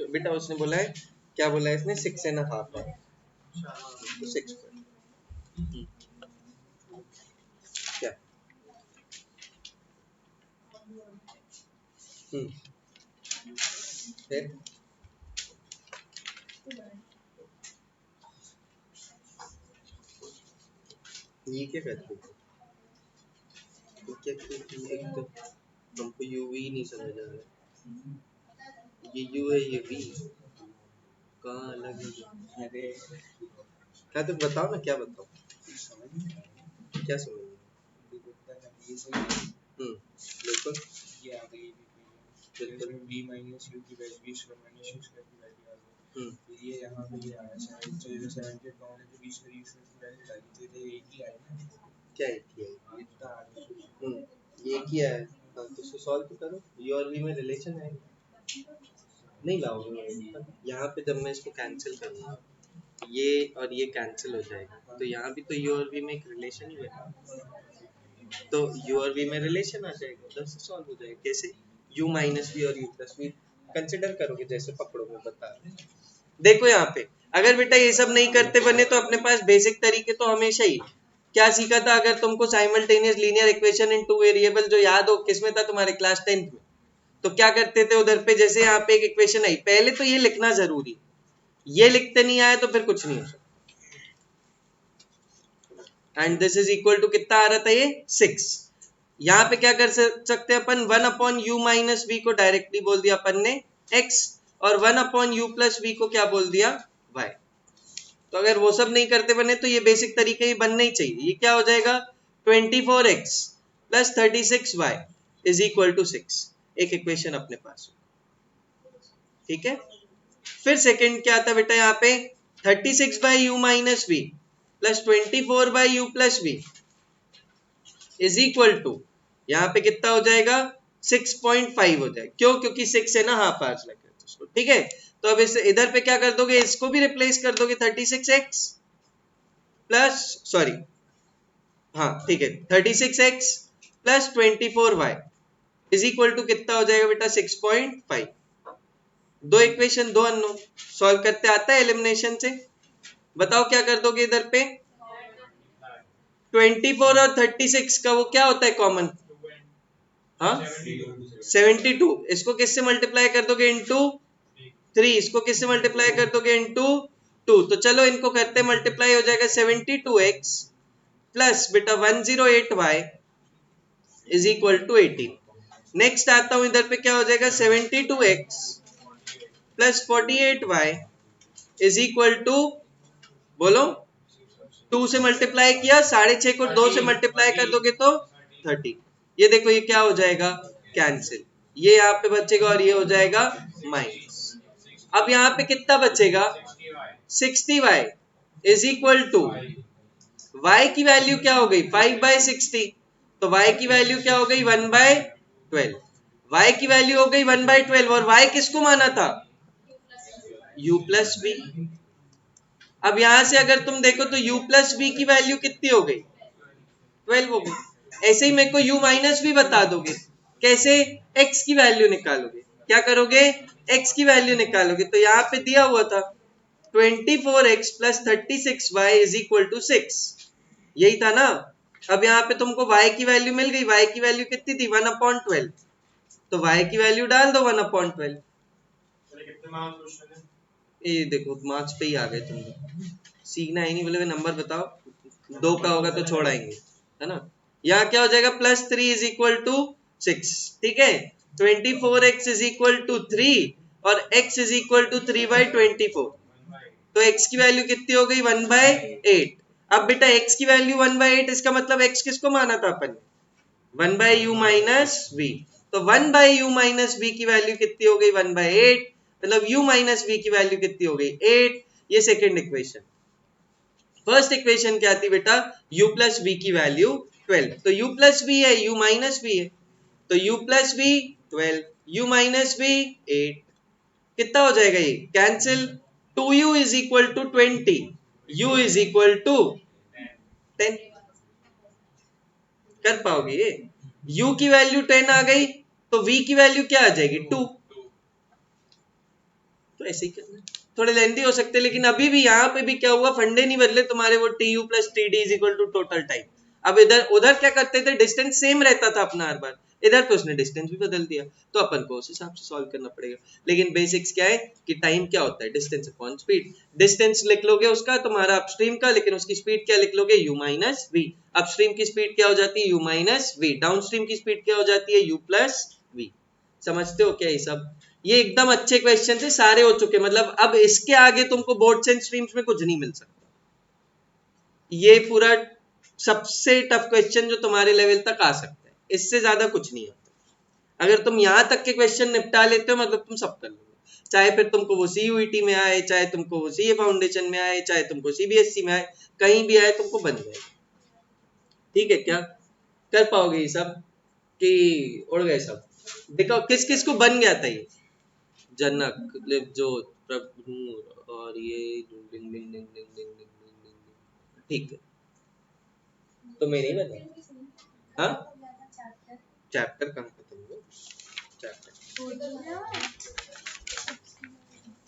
बेटा उसने बोला है, क्या बोला है इसने, 6.5 है, तो 6 क्या, फिर ये क्या करते हो? तो क्या एक तो हमको यू वी नहीं समझ आ रहा, ये यू है ये वी कहाँ अलग है? अरे क्या तुम बताओ ना, क्या बताओ, समझ नहीं आ रहा। क्या समझ ये सही है। बिल्कुल ये आ गई बिल्कुल। v माइनस यू की value v square minus you square की वैल्यू आ गई। हम्म फिर ये यहाँ पे ये आया 70 पाउंड है तो v स्क्वायर यू स्क्वायर की वैल्यू डाली तो ये एक ही आया ना। क्या है किया है? इतना आ गया। ये किया है। हाँ, तो इसको सॉल्व तो करो, यू और वी में रिलेशन है, नहीं लाओगे यहाँ पे। जब मैं इसको कैंसिल करूँगा ये और ये कैंसिल हो जाएगा, तो यहाँ भी तो यू और वी में एक रिलेशन ही बना, तो यू और वी में रिलेशन आ जाएगा, उधर से सॉल्व हो जाएगा। कैसे? यू माइनस वी और यू प्लस वी कंसिडर करोगे, जैसे पकड़ो मैं बता रहा हूँ। देखो यहाँ पे अगर बेटा ये सब नहीं करते बने तो अपने पास बेसिक तरीके तो हमेशा ही क्या सीखा था, अगर तुमको simultaneous linear equation in two variable जो याद हो, किसमें था तुम्हारे क्लास 10th में, तो क्या करते थे उधर पे, जैसे यहाँ पे एक इक्वेशन आई, पहले तो ये लिखना जरूरी, ये लिखते नहीं आए तो फिर कुछ नहीं हो सकता। And this is equal to कितना आ रहा था ये 6। यहाँ पे क्या कर सकते हैं अपन, 1 अपॉन यू माइनस वी को डायरेक्टली बोल दिया अपन ने x, और 1 अपॉन यू प्लस वी को क्या बोल दिया y। तो अगर वो सब नहीं करते बने तो ये बेसिक तरीके ही बनने ही चाहिए। ये क्या हो जाएगा, 24x plus 36y is equal to 6, एक इक्वेशन अपने पास। ठीक है, फिर सेकंड क्या था बेटा, यहाँ पे 36 by u minus v plus 24 by u plus v is equal to, यहाँ पे कितना हो जाएगा 6.5 हो जाएगा। क्यों? क्योंकि 6 है ना, हाफ आवर्स लगे उसको। ठीक है, तो अब इस इधर पे क्या कर दोगे, इसको भी रिप्लेस कर दोगे 36x प्लस, सॉरी हाँ ठीक है, 36x plus 24y is equal to कितना हो जाएगा बेटा 6.5। दो इक्वेशन दो अननोन, सॉल्व करते आता है एलिमिनेशन से। बताओ क्या कर दोगे इधर पे, 24 और 36 का वो क्या होता है कॉमन, हाँ 72, इसको किससे मल्टीप्लाई कर दोगे इनटू 3, इसको किससे मल्टीप्लाई कर दोगे इनटू 2। तो चलो इनको करते मल्टीप्लाई, हो जाएगा 72x प्लस बेटा 108y is equal to 18। Next आता हूं इधर पे, क्या हो जाएगा 72x plus 48y is equal to, बोलो 2 से मल्टीप्लाई किया, 6.5 को 2 से मल्टीप्लाई कर दोगे तो 30। ये देखो ये क्या हो जाएगा, कैंसिल, ये यहाँ पे बचेगा और ये हो जाएगा माइनस। अब यहाँ पे कितना बचेगा 60y is equal to, y की वैल्यू क्या हो गई 5/60, तो y की वैल्यू क्या हो गई 1/12, y की वैल्यू हो गई 1/12, और y किसको माना था u प्लस b। अब यहां से अगर तुम देखो तो u प्लस b की वैल्यू कितनी हो गई 12 हो गई। ऐसे ही मेरे को u माइनस भी बता दोगे, कैसे, x की वैल्यू निकालोगे, क्या करोगे x की वैल्यू निकालोगे, तो यहाँ पे दिया हुआ था 24x plus 36y is equal to 6, यही था ना। अब यहाँ पे तुमको y की वैल्यू मिल गई, y की वैल्यू कितनी थी 1/12, तो y की वैल्यू डाल दो 1/12। ये देखो मार्क्स पे ही आ गए तुम लोग, सीखना ही नहीं, बोले नंबर बताओ, 2 का होगा तो छोड़ आएंगे, है ना। यहाँ क्या हो जाएगा प्लस 3 इज इक्वल टू 6। ठीक है, 24x इज इक्वल टू 3 और x इज इक्वल टू 3/24, तो x की वैल्यू कितनी हो गई 1/8। अब बेटा x की वैल्यू 1/8, इसका मतलब x किसको माना था अपन, 1/u माइनस v, तो 1/u माइनस v की वैल्यू कितनी हो गई 1/8, मतलब u माइनस v की वैल्यू कितनी हो गई 8। ये सेकंड इक्वेशन। फर्स्ट इक्वेशन क्या थी बेटा, u प्लस v की वैल्यू 12, तो u प्लस v है, u माइनस v है, तो u plus v 12, u minus v 8, कितना हो जाएगा ये cancel, 2u is equal to 20, u is equal to 10। कर पाओगे ये, u की वैल्यू 10 आ गई तो v की वैल्यू क्या आ जाएगी 2। तो ऐसे ही करना, थोड़े लेंथी हो सकते, लेकिन अभी भी यहाँ पे भी क्या हुआ, फंडे नहीं बदले तुम्हारे, वो t u plus t D is equal to total time. अब इधर उधर क्या करते थे, डिस्टेंस सेम रहता था अपना हर बार, इधर पे उसने डिस्टेंस भी बदल दिया, तो अपन को उस हिसाब से सॉल्व करना पड़ेगा। लेकिन बेसिक्स क्या है कि टाइम क्या होता है, डिस्टेंस अपॉन स्पीड। डिस्टेंस लिख लोगे उसका तुम्हारा अपस्ट्रीम का, लेकिन उसकी स्पीड क्या लिख लोगे, u माइनस वी। अपस्ट्रीम की स्पीड क्या हो जाती है, u माइनस वी। डाउनस्ट्रीम की स्पीड क्या हो जाती है, u प्लस वी। समझते हो क्या ये सब? ये एकदम अच्छे क्वेश्चन थे, सारे हो चुके, मतलब अब इसके आगे तुमको बोर्ड्स एंड स्ट्रीम्स में कुछ नहीं मिल सकता। ये पूरा सबसे टफ क्वेश्चन जो तुम्हारे लेवल तक आ सकता है, इससे ज्यादा कुछ नहीं आता। अगर तुम यहां तक के क्वेश्चन निपटा लेते हो मतलब तुम सब कर लोगे, चाहे फिर तुमको वो CUET में आए, चाहे तुमको वो CA फाउंडेशन में आए, चाहे तुमको CBSE में आए, कहीं भी आए तुमको बन जाए। ठीक है क्या? कर पाओगे ये सब कि उड़ गए सब? देखो किस किस को बन गया था ये, जनक, जो प्रभु और ये डिंग डिंग डिंग डिंग डिंग डिंग डिंग डिंग। ठीक है, तो मैं नहीं बना। हाँ, चैप्टर कहाँ खत्म हुआ? चैप्टर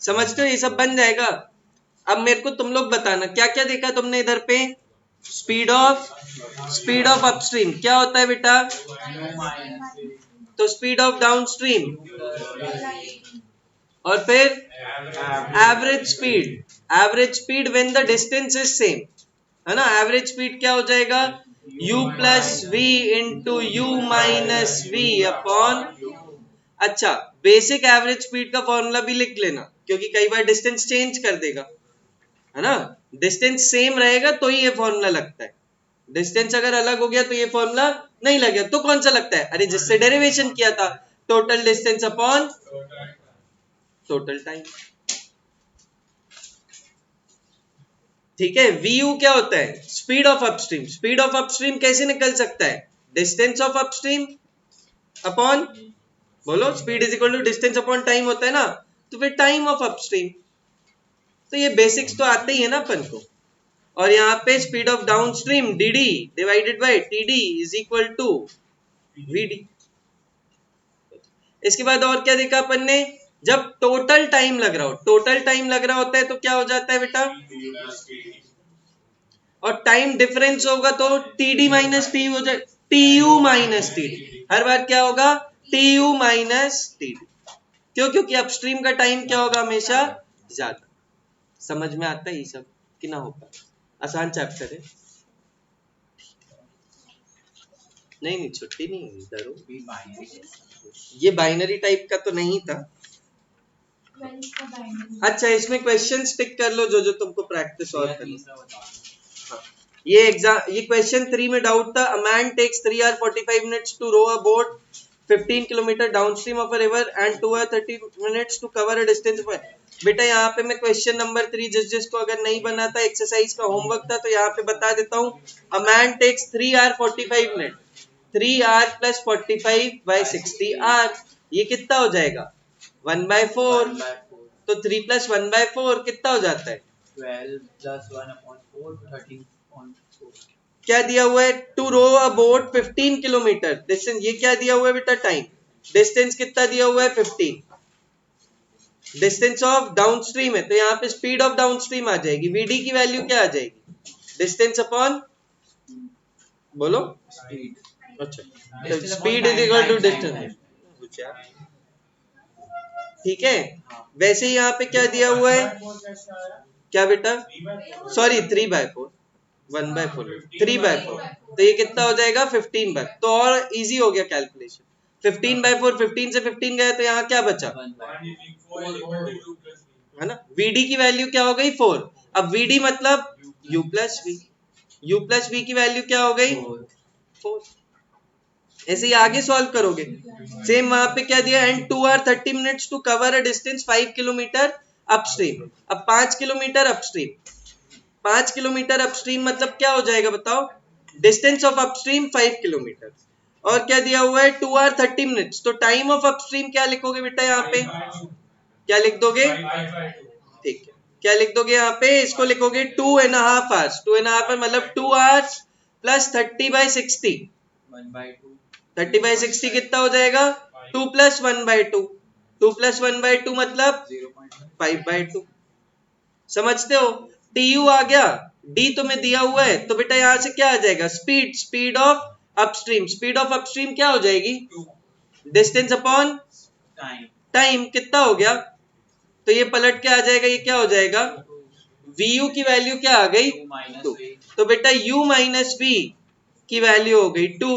समझते हो, ये सब बन जाएगा। अब मेरे को तुम लोग बताना क्या क्या देखा तुमने इधर पे। स्पीड ऑफ अपस्ट्रीम क्या होता है बेटा? तो स्पीड ऑफ डाउनस्ट्रीम, और फिर average speed when the distance is same, है ना। एवरेज स्पीड क्या हो जाएगा, u plus v into u minus v upon. अच्छा, बेसिक एवरेज स्पीड का फॉर्मूला भी लिख लेना, क्योंकि कई बार डिस्टेंस चेंज कर देगा, है ना। डिस्टेंस सेम रहेगा तो ही ये फॉर्मूला लगता है, डिस्टेंस अगर अलग हो गया तो ये फॉर्मूला नहीं लगेगा। तो कौन सा लगता है, अरे जिससे डेरिवेशन किया था, total distance upon total time. ठीक है, vu क्या होता है, speed of upstream. Speed of upstream कैसे निकल सकता है, डिस्टेंस ऑफ अपस्ट्रीम अपॉन, बोलो, speed is equal to distance upon time होता है ना, तो फिर टाइम ऑफ अपस्ट्रीम। तो ये बेसिक्स तो आते ही है ना अपन को। और यहाँ पे speed of downstream dd divided by td is equal to vd। इसके बाद और क्या देखा अपन ने, जब टोटल टाइम लग रहा हो, टोटल टाइम लग रहा होता है तो क्या हो जाता है बेटा, और टाइम डिफरेंस होगा तो td माइनस टी हो जाए, tu माइनस td। हर बार क्या होगा, tu माइनस td। क्यों? क्योंकि अपस्ट्रीम का टाइम क्या होगा, हमेशा ज्यादा। समझ में आता है ये सब कि ना होगा? आसान चैप्टर है। नहीं छुट्टी नहीं हुई इधर, ये बाइनरी टाइप का तो नहीं था। अच्छा, इसमें क्वेश्चन टिक कर लो जो जो तुमको प्रैक्टिस और करनी। हाँ, ये एग्जाम, ये क्वेश्चन 3 में डाउट था। A man takes 3 hours 45 minutes to row a boat 15 kilometer downstream of a river and 2 hours 30 minutes to cover a distance of। बेटा यहाँ पे मैं क्वेश्चन नंबर 3 जिसको अगर नहीं बना था, एक्सरसाइज का होमवर्क था, तो यहाँ पे बता देता हूँ। A man takes 3 hours 45 minutes, 3 hours plus 45 by 60 hour, ये कितना हो जाएगा, 1/4। तो 3 plus 1/4 कितना हो जाता है, 12 plus 1/4 13/4। क्या दिया हुआ है, to row a boat 15 kilometer distance. ये क्या दिया हुआ है बेटा, टाइम। डिस्टेंस कितना दिया हुआ है, 15। डिस्टेंस ऑफ डाउनस्ट्रीम है, तो यहाँ पे स्पीड ऑफ डाउनस्ट्रीम आ जाएगी। वीडी की वैल्यू क्या आ जाएगी, डिस्टेंस अपॉन, बोलो। अच्छा, speed is equal to distance. ठीक है, वैसे ही यहाँ पे क्या दिया हुआ है, क्या बेटा, सॉरी 3/4, 1/4, 3/4, तो ये कितना हो जाएगा, 15/4। तो और इजी हो गया कैलकुलेशन। 15/4, 15 से 15 गए तो यहाँ क्या बचा, है ना। VD की वैल्यू क्या हो गई, 4। अब VD मतलब U plus we, U plus V की वैल्यू क्या हो गई, 4। ऐसे ही आगे सॉल्व करोगे। सेम वहां पे क्या दिया, and 2 hours 30 minutes to cover a distance 5 kilometre upstream. अब 5 किलोमीटर अपस्ट्रीम, 5 किलोमीटर अपस्ट्रीम मतलब क्या हो जाएगा बताओ, डिस्टेंस ऑफ अपस्ट्रीम 5 किलोमीटर, और क्या दिया हुआ है, 2 hours 30 minutes। तो टाइम ऑफ अपस्ट्रीम क्या लिखोगे बेटा, यहाँ पे क्या लिख दोगे, ठीक है, क्या लिख दोगे यहाँ पे, इसको लिखोगे 2.5 hours। 2.5 hours मतलब 2 hours प्लस 30/60, 1/2 30/60 कितना हो जाएगा, 2 प्लस 1/2, 2 प्लस 1/2 मतलब 5/2। समझते हो, TU आ गया, D तुम्हें दिया हुआ है, तो बेटा यहाँ से क्या आ जाएगा, speed of upstream, speed of upstream क्या हो जाएगी? Distance upon time time. कितना हो गया? तो ये पलट के आ जाएगा, ये क्या हो जाएगा? vu की वैल्यू क्या आ गई? 2। तो बेटा u माइनस वी की वैल्यू हो गई 2,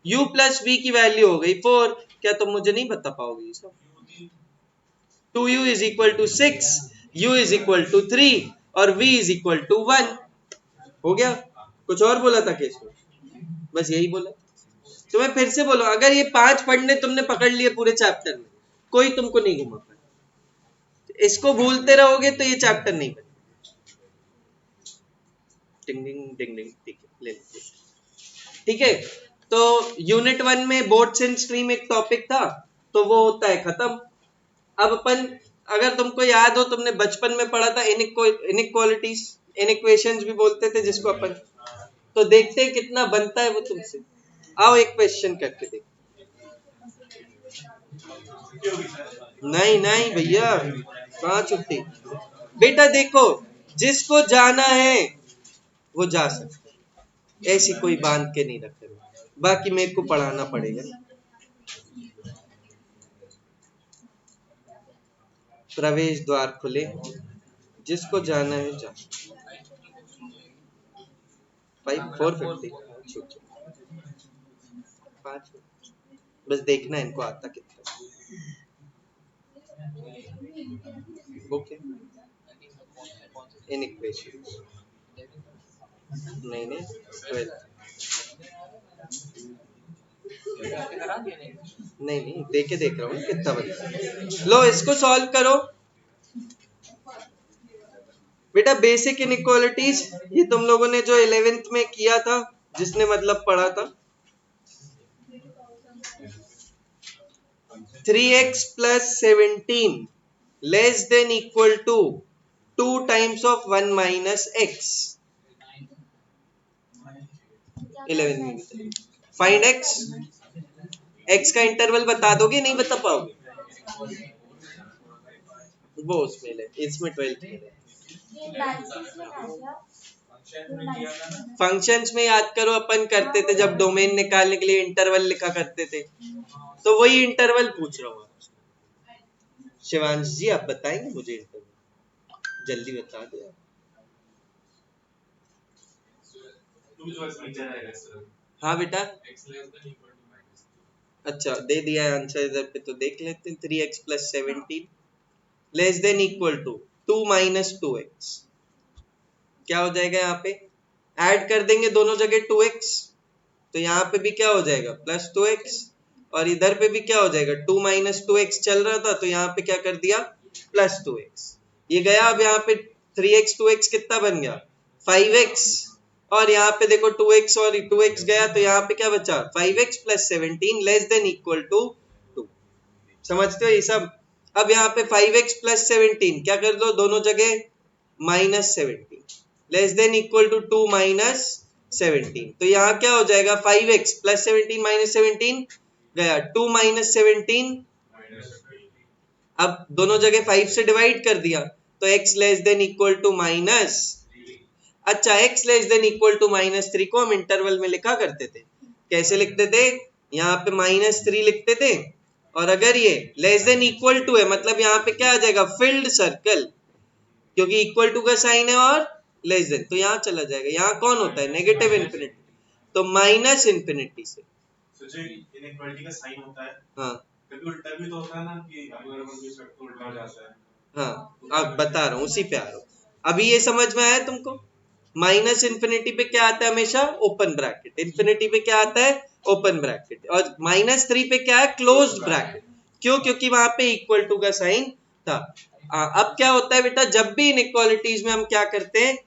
u प्लस वी की वैल्यू हो गई 4। क्या तुम मुझे नहीं बता पाओगे ये सब? 2u is equal to 6, u is equal to 3 और v इज इक्वल टू 1। हो गया? कुछ और बोला था केस में? बस यही बोला। तो मैं फिर से बोलो, अगर ये 5 पढ़ने तुमने पकड़ लिए पूरे चैप्टर में, कोई तुमको नहीं घुमा पाए। इसको भूलते रहोगे तो ये चैप्टर नहीं बने। डिंग डिंग डिंग डिंग। ठीक है, ले लो। ठीक है, तो यूनिट 1 में बोर्ड्स एंड स्ट्रीम एक टॉपिक था, तो वो होता है खत्म। अब अपन, अगर तुमको याद हो, तुमने बचपन में पढ़ा था इनइक्वालिटीज, इनइक्वेशंस भी बोलते थे जिसको अपन। तो देखते हैं कितना बनता है वो तुमसे। आओ एक क्वेश्चन करके देख। नहीं नहीं भैया, कहाँ छुट्टी? बेटा देखो, जिसको जाना है वो जा सकता है, ऐसी कोई बांध के नहीं रखे। बाकी मेरे को पढ़ाना पड़ेगा। प्रवेश द्वार खुले, जिसको जाना है जा। 450 5। बस देखना इनको आता कितना। ओके, इन इक्वेशन नहीं नहीं 12 नहीं नहीं, देख रहा हूँ कितना बनता है। लो इसको सॉल्व करो बेटा। बेसिक इनइक्वालिटीज, ये तुम लोगों ने जो 11th में किया था, जिसने मतलब पढ़ा था। 3x plus 17 less than equal to 2 times of 1 minus x। 11 में फाइंड x। x का इंटरवल बता दोगे? नहीं बता पाओगे? वो उसमें ले, इसमें 12th में ले। फंक्शंस में याद करो, अपन करते थे जब डोमेन निकालने के लिए इंटरवल लिखा करते थे, तो वही इंटरवल पूछ रहा हूँ। शिवांश जी आप बताएंगे मुझे इंटरवल? जल्दी बता दो। हाँ बेटा, अच्छा दे दिया है आंसर इधर पे, तो देख लेते हैं। 3x plus 17 less than equal to 2 minus 2x। क्या हो जाएगा? यहाँ पे ऐड कर देंगे दोनों जगह 2x, तो यहाँ पे भी क्या हो जाएगा? Plus 2x। और इधर पे भी क्या हो जाएगा? 2 माइनस 2x चल रहा था, तो यहाँ पे क्या कर दिया? Plus 2x। ये गया। अब यहाँ पे 3x 2x कितना बन गया? 5x। और यहाँ पे देखो 2x और 2x गया, तो यहाँ पे क्या बचा? 5x plus 17 less than equal to 2। समझते हो ये सब? अब यहाँ पे 5x प्लस 17 क्या कर दो दोनों जगह? Minus 17 less than equal to 2 minus 17। तो यहाँ क्या हो जाएगा? 5x प्लस 17 माइनस 17 गया, 2 माइनस 17। अब दोनों जगह 5 से डिवाइड कर दिया, तो x less than equal to minus. अच्छा, x less than equal to minus 3 को हम इंटरवल में लिखा करते थे। कैसे लिखते थे? यहाँ पे माइनस 3 लिखते थे, और अगर ये लेस देन इक्वल टू है, मतलब यहाँ पे क्या आ जाएगा? फिल्ड सर्कल, क्योंकि इक्वल टू का साइन है और लेस देन, तो यहाँ चला जाएगा। यहाँ कौन होता है? नेगेटिव इन्फिनिटी, तो माइनस इन्फिनिटी से। इनइक्वालिटी का साइन होता है। हाँ, कभी उल्टा भी तो होता है ना, कि अगर हम भी तो उल्टा हो जाता है। हाँ, अब बता रहा हूँ, उसी पे आ रहा हूँ। अभी ये समझ में आया तुमको? माइनस इन्फिनिटी पे क्या आता है हमेशा? Open bracket. इन्फिनिटी पे क्या आता है? Open bracket. और माइनस 3 पे क्या है? Closed bracket. क्यों? क्योंकि वहां पे इक्वल टू का साइन था। अब क्या होता है बेटा, जब भी इनइक्वालिटीज में हम क्या करते हैं?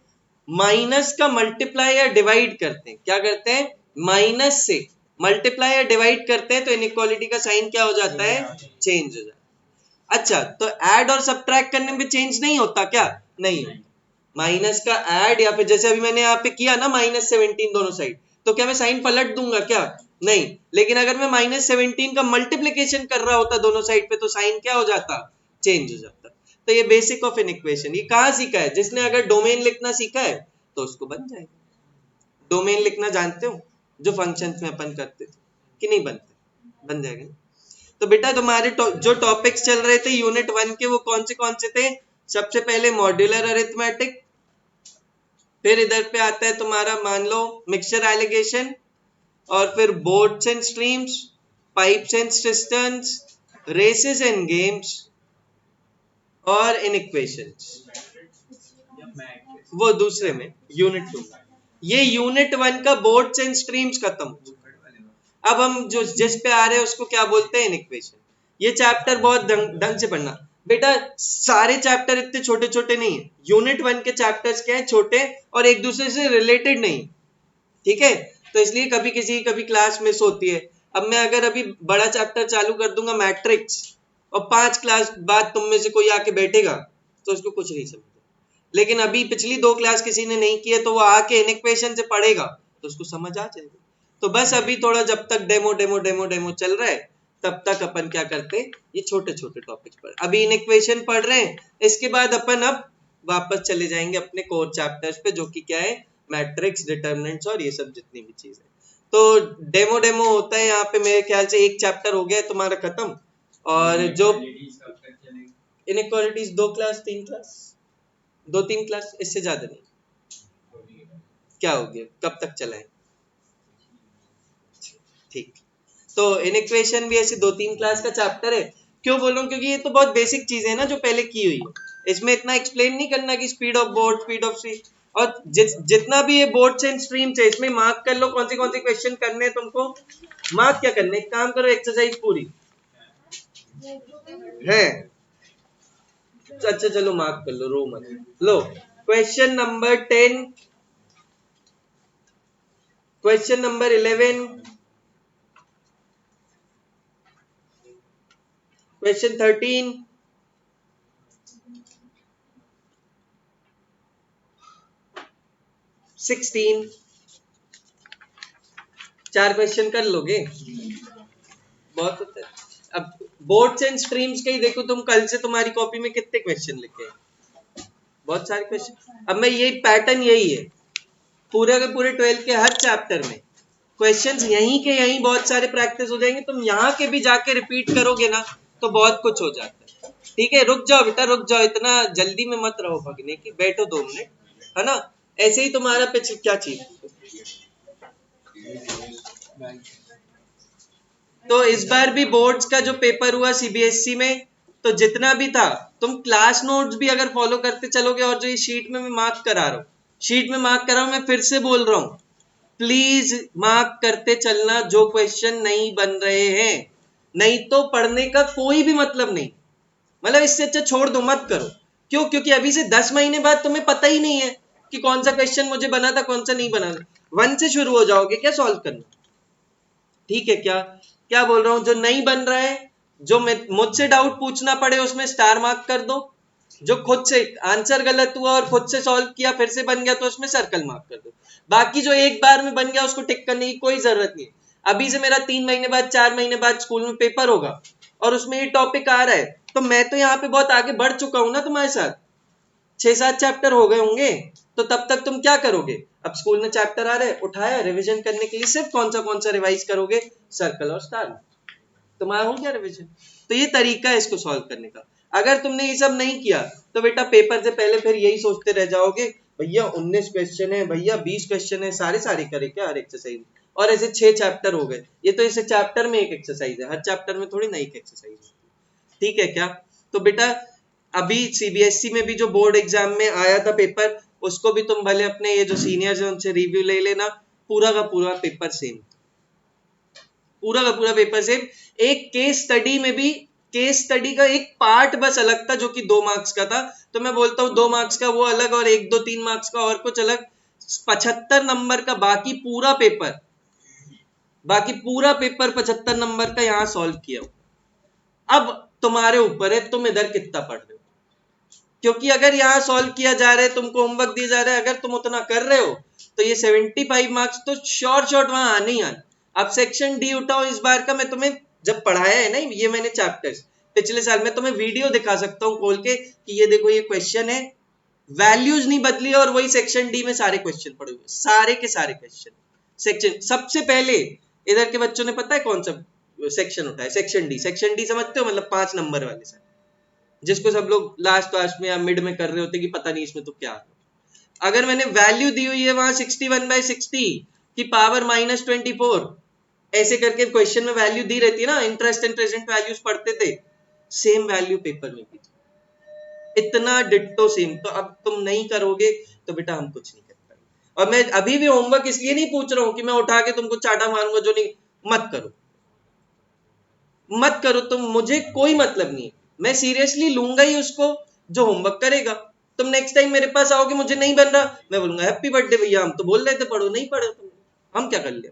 माइनस का मल्टीप्लाई या डिवाइड करते हैं। क्या करते हैं? माइनस से मल्टीप्लाई या डिवाइड करते हैं, तो इनइक्वालिटी का साइन क्या हो जाता है? चेंज हो जाता है। अच्छा, तो ऐड और सब्ट्रैक्ट करने में चेंज नहीं होता क्या? नहीं होता। माइनस का ऐड, या फिर जैसे अभी मैंने यहाँ पे किया ना माइनस 17 दोनों साइड, तो क्या मैं साइन पलट दूंगा क्या? नहीं। लेकिन अगर मैं माइनस 17 का मल्टीप्लीकेशन कर रहा होता दोनों साइड पे, तो साइन क्या हो जाता? चेंज हो जाता। तो ये बेसिक ऑफ इनइक्वेशन, ये कहाँ सीखा है? जिसने अगर डोमेन लिखना सीखा है तो उसको बन जाएगा। डोमेन लिखना जानते हो? जो फंक्शंस में अपन करते थे, कि नहीं बनते? बन जाएगा ना? तो बेटा तुम्हारे जो टॉपिक्स चल रहे थे यूनिट 1 के वो कौन से थे? सबसे पहले मॉड्यूलर अरिथमेटिक, फिर इधर पे आता है तुम्हारा मान लो मिक्सचर एलिगेशन, और फिर boats and streams, pipes and cisterns, races and games और इनइक्वेशंस। वो दूसरे में यूनिट 2। ये यूनिट 1 का बोर्ड्स एंड स्ट्रीम्स खत्म। अब हम जो जिस पे आ रहे हैं उसको क्या बोलते हैं? इनइक्वेशन। ये चैप्टर बहुत ढंग से पढ़ना बेटा। सारे चैप्टर इतने छोटे छोटे नहीं है। यूनिट 1 के चैप्टर्स क्या है? छोटे और एक दूसरे से रिलेटेड नहीं, ठीक है? तो इसलिए कभी क्लास मिस होती है। अब मैं अगर अभी बड़ा चैप्टर चालू कर दूंगा मैट्रिक्स, और 5 क्लास बाद तुम में से कोई आके बैठेगा तो उसको कुछ नहीं समझेगा। लेकिन अभी पिछली 2 क्लास किसी ने नहीं किया तो वो आके इनइक्वेशन से पढ़ेगा तो उसको समझ आ जाएगा। तो बस अभी थोड़ा जब तक डेमो चल रहा है तब तक अपन क्या करते हैं, ये छोटे छोटे टॉपिक्स पढ़, अभी इनइक्वेशन पढ़ रहे हैं। इसके बाद अपन अब वापस चले जाएंगे अपने कोर चैप्टर्स पे, जो कि क्या है? मैट्रिक्स, डिटरमिनेंट्स और ये सब जितनी भी चीजें। तो डेमो होता है यहाँ पे। मेरे ख्याल से एक चैप्टर हो गया है तुम्हारा खत्म, और जो इनइक्वालिटीज 2 क्लास 3 क्लास 2-3 क्लास, इससे ज्यादा नहीं। क्या हो गया? कब तक चलाएं? ठीक। तो इनइक्वेशन भी ऐसे 2-3 क्लास का चैप्टर है। क्यों बोल रहा हूँ? क्योंकि ये तो बहुत बेसिक चीज है ना जो पहले की हुई है। इसमें इतना एक्सप्लेन नहीं करना कि speed of board, speed of c, और जितना भी ये बोर्ड्स एंड स्ट्रीम्स है इसमें मार्क कर लो कौन से क्वेश्चन करने हैं तुमको। मार्क क्या करने, एक काम करो, एक्सरसाइज पूरी है। अच्छा चलो मार्क कर लो, रो मत। लो question number 10, question number 11, question 13, 16, 4 question कर लोगे? बहुत होता है। अब बोर्ड्स एंड स्ट्रीम्स के ही देखो तुम, कल से तुम्हारी कॉपी में कितने क्वेश्चन लिखे हैं? बहुत सारे क्वेश्चन। अब मैं यही पैटर्न यही है पूरे के पूरे 12 के हर चैप्टर में। क्वेश्चंस यहीं के यहीं बहुत सारे प्रैक्टिस हो जाएंगे। तुम यहाँ के भी जाके रिपीट करोगे ना तो बहुत कुछ हो जाता है। ठीक है, रुक जाओ बेटा, रुक जाओ, इतना जल्दी में मत रहो भगने की, बैठो 2 मिनट, है ना? ऐसे ही तुम्हारा पिछले क्या चीज। तो इस बार भी बोर्ड्स का जो पेपर हुआ सीबीएसई में, तो जितना भी था तुम क्लास नोट्स भी अगर फॉलो करते चलोगे, और जो ये शीट में मैं मार्क करा रहा हूँ, शीट में मार्क करा हूँ, मैं फिर से बोल रहा हूँ, प्लीज मार्क करते चलना जो क्वेश्चन नहीं बन रहे हैं। नहीं तो पढ़ने का कोई भी मतलब नहीं। मतलब इससे अच्छा छोड़ दो, मत करो। क्यों? क्योंकि अभी से 10 महीने बाद तुम्हें पता ही नहीं है कि कौन सा क्वेश्चन मुझे बना था, कौन सा नहीं बना था। 1 से शुरू हो जाओगे क्या सॉल्व करना? ठीक है क्या? क्या बोल रहा हूं? जो नहीं बन रहा है, जो मुझसे डाउट पूछना पड़े उसमें स्टार मार्क कर दो। जो खुद से आंसर गलत हुआ और खुद से सॉल्व किया फिर से बन गया तो उसमें सर्कल मार्क कर दो। बाकी जो एक बार में बन गया उसको टिक करने की कोई जरूरत नहीं है। अभी से मेरा 3 महीने बाद 4 महीने बाद स्कूल में पेपर होगा और उसमें ये टॉपिक आ रहा है, तो मैं तो यहाँ पे बहुत आगे बढ़ चुका हूं ना तुम्हारे साथ। 6-7 चैप्टर हो गए होंगे, तो तब तक तुम क्या करोगे? अब स्कूल में चैप्टर आ रहे हैं, उठाया, रिवीजन करने के लिए सिर्फ कौन सा रिवाइज करोगे? सर्कल और स्टार। तुम्हारा हो गया रिवीजन। तो ये तरीका है इसको सॉल्व करने का। अगर तुमने ये सब नहीं किया तो बेटा पेपर से पहले फिर यही सोचते रह जाओगे, भैया 19 क्वेश्चन है, भैया 20 क्वेश्चन है, सारे करे क्या हर एक्सरसाइज में? और ऐसे 6 चैप्टर हो गए। ये तो ऐसे चैप्टर में एक एक्सरसाइज है, हर चैप्टर में थोड़ी ना एक एक्सरसाइज है। ठीक है क्या? तो बेटा अभी सीबीएसई में भी जो बोर्ड एग्जाम में आया था पेपर, उसको भी तुम भले अपने ये जो सीनियर्स है उनसे रिव्यू ले लेना। पूरा का पूरा पेपर सेम, पूरा का पूरा पेपर सेम। एक केस स्टडी में भी, केस स्टडी का एक पार्ट बस अलग था जो कि 2 मार्क्स का था। तो मैं बोलता हूँ 2 मार्क्स का वो अलग और 1-2-3 मार्क्स का और कुछ अलग। 75 नंबर का बाकी पूरा पेपर, 75 नंबर का यहाँ सॉल्व किया। अब तुम्हारे ऊपर है तुम इधर कितना पढ़ रहे हो, क्योंकि अगर यहाँ सॉल्व किया जा रहा है, तुमको होमवर्क दिया जा रहा है, अगर तुम उतना कर रहे हो तो ये 75 मार्क्स तो शॉर्ट वहां आने ही आने। अब सेक्शन डी उठाओ इस बार का। मैं तुम्हें जब पढ़ाया है ना ये मैंने चैप्टर्स पिछले साल, मैं तुम्हें वीडियो दिखा सकता हूँ खोल के कि ये देखो ये क्वेश्चन है, वैल्यूज नहीं बदली और वही सेक्शन डी में सारे क्वेश्चन पड़े हुए, सारे के सारे क्वेश्चन सेक्शन सबसे पहले इधर के बच्चों ने पता है कौन सा सेक्शन उठाया? Section D. सेक्शन डी समझते हो? मतलब 5 नंबर वाले सर, जिसको सब लोग लास्ट में या मिड में कर रहे होते कि पता नहीं इसमें तो क्या। अगर मैंने वैल्यू दी हुई है वहां 61/60 की पावर -24, ऐसे करके क्वेश्चन में वैल्यू दी रहती है ना, इंटरेस्ट एंड प्रेजेंट वैल्यूज पढ़ते थे, सेम वैल्यू पेपर में भी इतना डिट्टो सेम। तो अब तुम नहीं करोगे तो बेटा हम कुछ नहीं कर पाएंगे। और मैं अभी भी होमवर्क इसलिए नहीं पूछ रहा हूं कि मैं उठा के तुमको चाटा मारूंगा जो नहीं। मत करो, मत करो तुम, मुझे कोई मतलब नहीं है। मैं सीरियसली लूंगा ही उसको जो होमवर्क करेगा। तुम नेक्स्ट टाइम मेरे पास आओगे, मुझे नहीं बन रहा, मैं बोलूंगा हैप्पी बर्थडे भैया, हम तो बोल रहे थे पढ़ो, नहीं पढ़े तुम, हम क्या कर ले।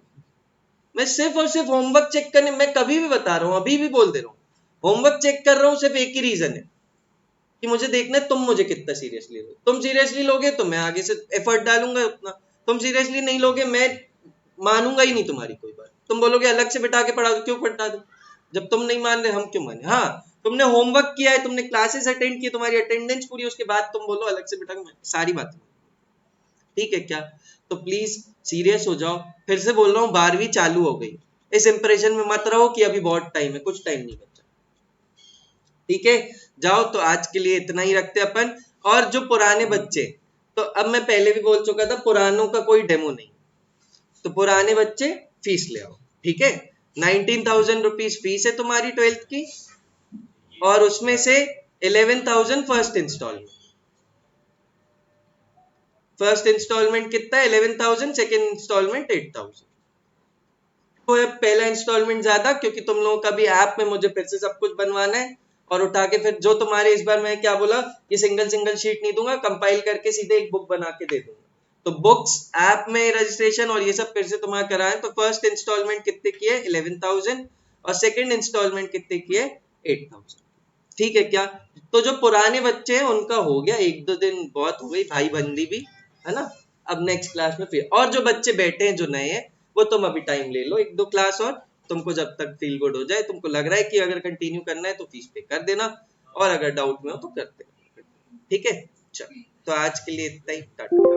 मैं सिर्फ और सिर्फ होमवर्क चेक करने, मैं कभी भी बता रहा हूं, अभी भी बोल दे रहा हूं, होमवर्क चेक कर रहा हूं सिर्फ एक ही रीजन है कि मुझे देखना है तुम मुझे कितना सीरियसली लोगे। तुम सीरियसली लोगे तो मैं आगे से एफर्ट डालूंगा उतना, तुम सीरियसली नहीं लोगे मैं मानूंगा ही नहीं तुम्हारी कोई बात। तुम बोलोगे अलग से बिठा के पढ़ा दो, क्यों पढ़ा दो? जब तुम नहीं मान रहे हम क्यों माने? हाँ, तुमने होमवर्क किया है, तुमने क्लासेस अटेंड की, तुम्हारी अटेंडेंस पूरी, उसके बाद तुम बोलो अलग से बिठा के, सारी बात ठीक है क्या? तो प्लीज सीरियस हो जाओ। फिर से बोल रहा हूँ 12वीं चालू हो गई, इस इंप्रेशन में मत रहो कि अभी बहुत टाइम है, कुछ टाइम नहीं बचा। ठीक है, जाओ। तो आज के लिए इतना ही रखते अपन। और जो पुराने बच्चे, तो अब मैं पहले भी बोल चुका था पुरानों का कोई डेमो नहीं, तो पुराने बच्चे फीस ले आओ। ठीक है, 19,000 रुपीज फीस है तुम्हारी 12th की, और उसमें से 11,000 फर्स्ट इंस्टॉलमेंट। फर्स्ट इंस्टॉलमेंट कितना है? 11,000। Second instalment 8,000। तो पहला इंस्टॉलमेंट ज्यादा क्योंकि तुम लोगों का भी ऐप में मुझे फिर से सब कुछ बनवाना है, और उठा के फिर जो तुम्हारे इस बार मैं क्या बोला, ये सिंगल सिंगल शीट नहीं दूंगा, कंपाइल करके सीधे एक बुक बना के दे दूंगा। तो बुक्स, ऐप में रजिस्ट्रेशन और ये सब फिर से तुम्हारा कराएं। तो फर्स्ट इंस्टॉलमेंट कितने की है? 11,000, और सेकेंड इंस्टॉलमेंट कितने की है? 8,000। ठीक है क्या? तो जो पुराने बच्चे हैं उनका हो गया, 1-2 दिन बहुत हो गई भाई बंदी भी, है ना। अब नेक्स्ट क्लास में फिर, और जो बच्चे बैठे हैं जो नए हैं, वो तुम अभी टाइम ले लो 1-2 क्लास और, तुमको जब तक फील गुड हो जाए, तुमको लग रहा है कि अगर कंटिन्यू करना है तो फीस पे कर देना, और अगर डाउट में हो तो करते। ठीक है, चलो तो आज के लिए इतना ही, टाटा।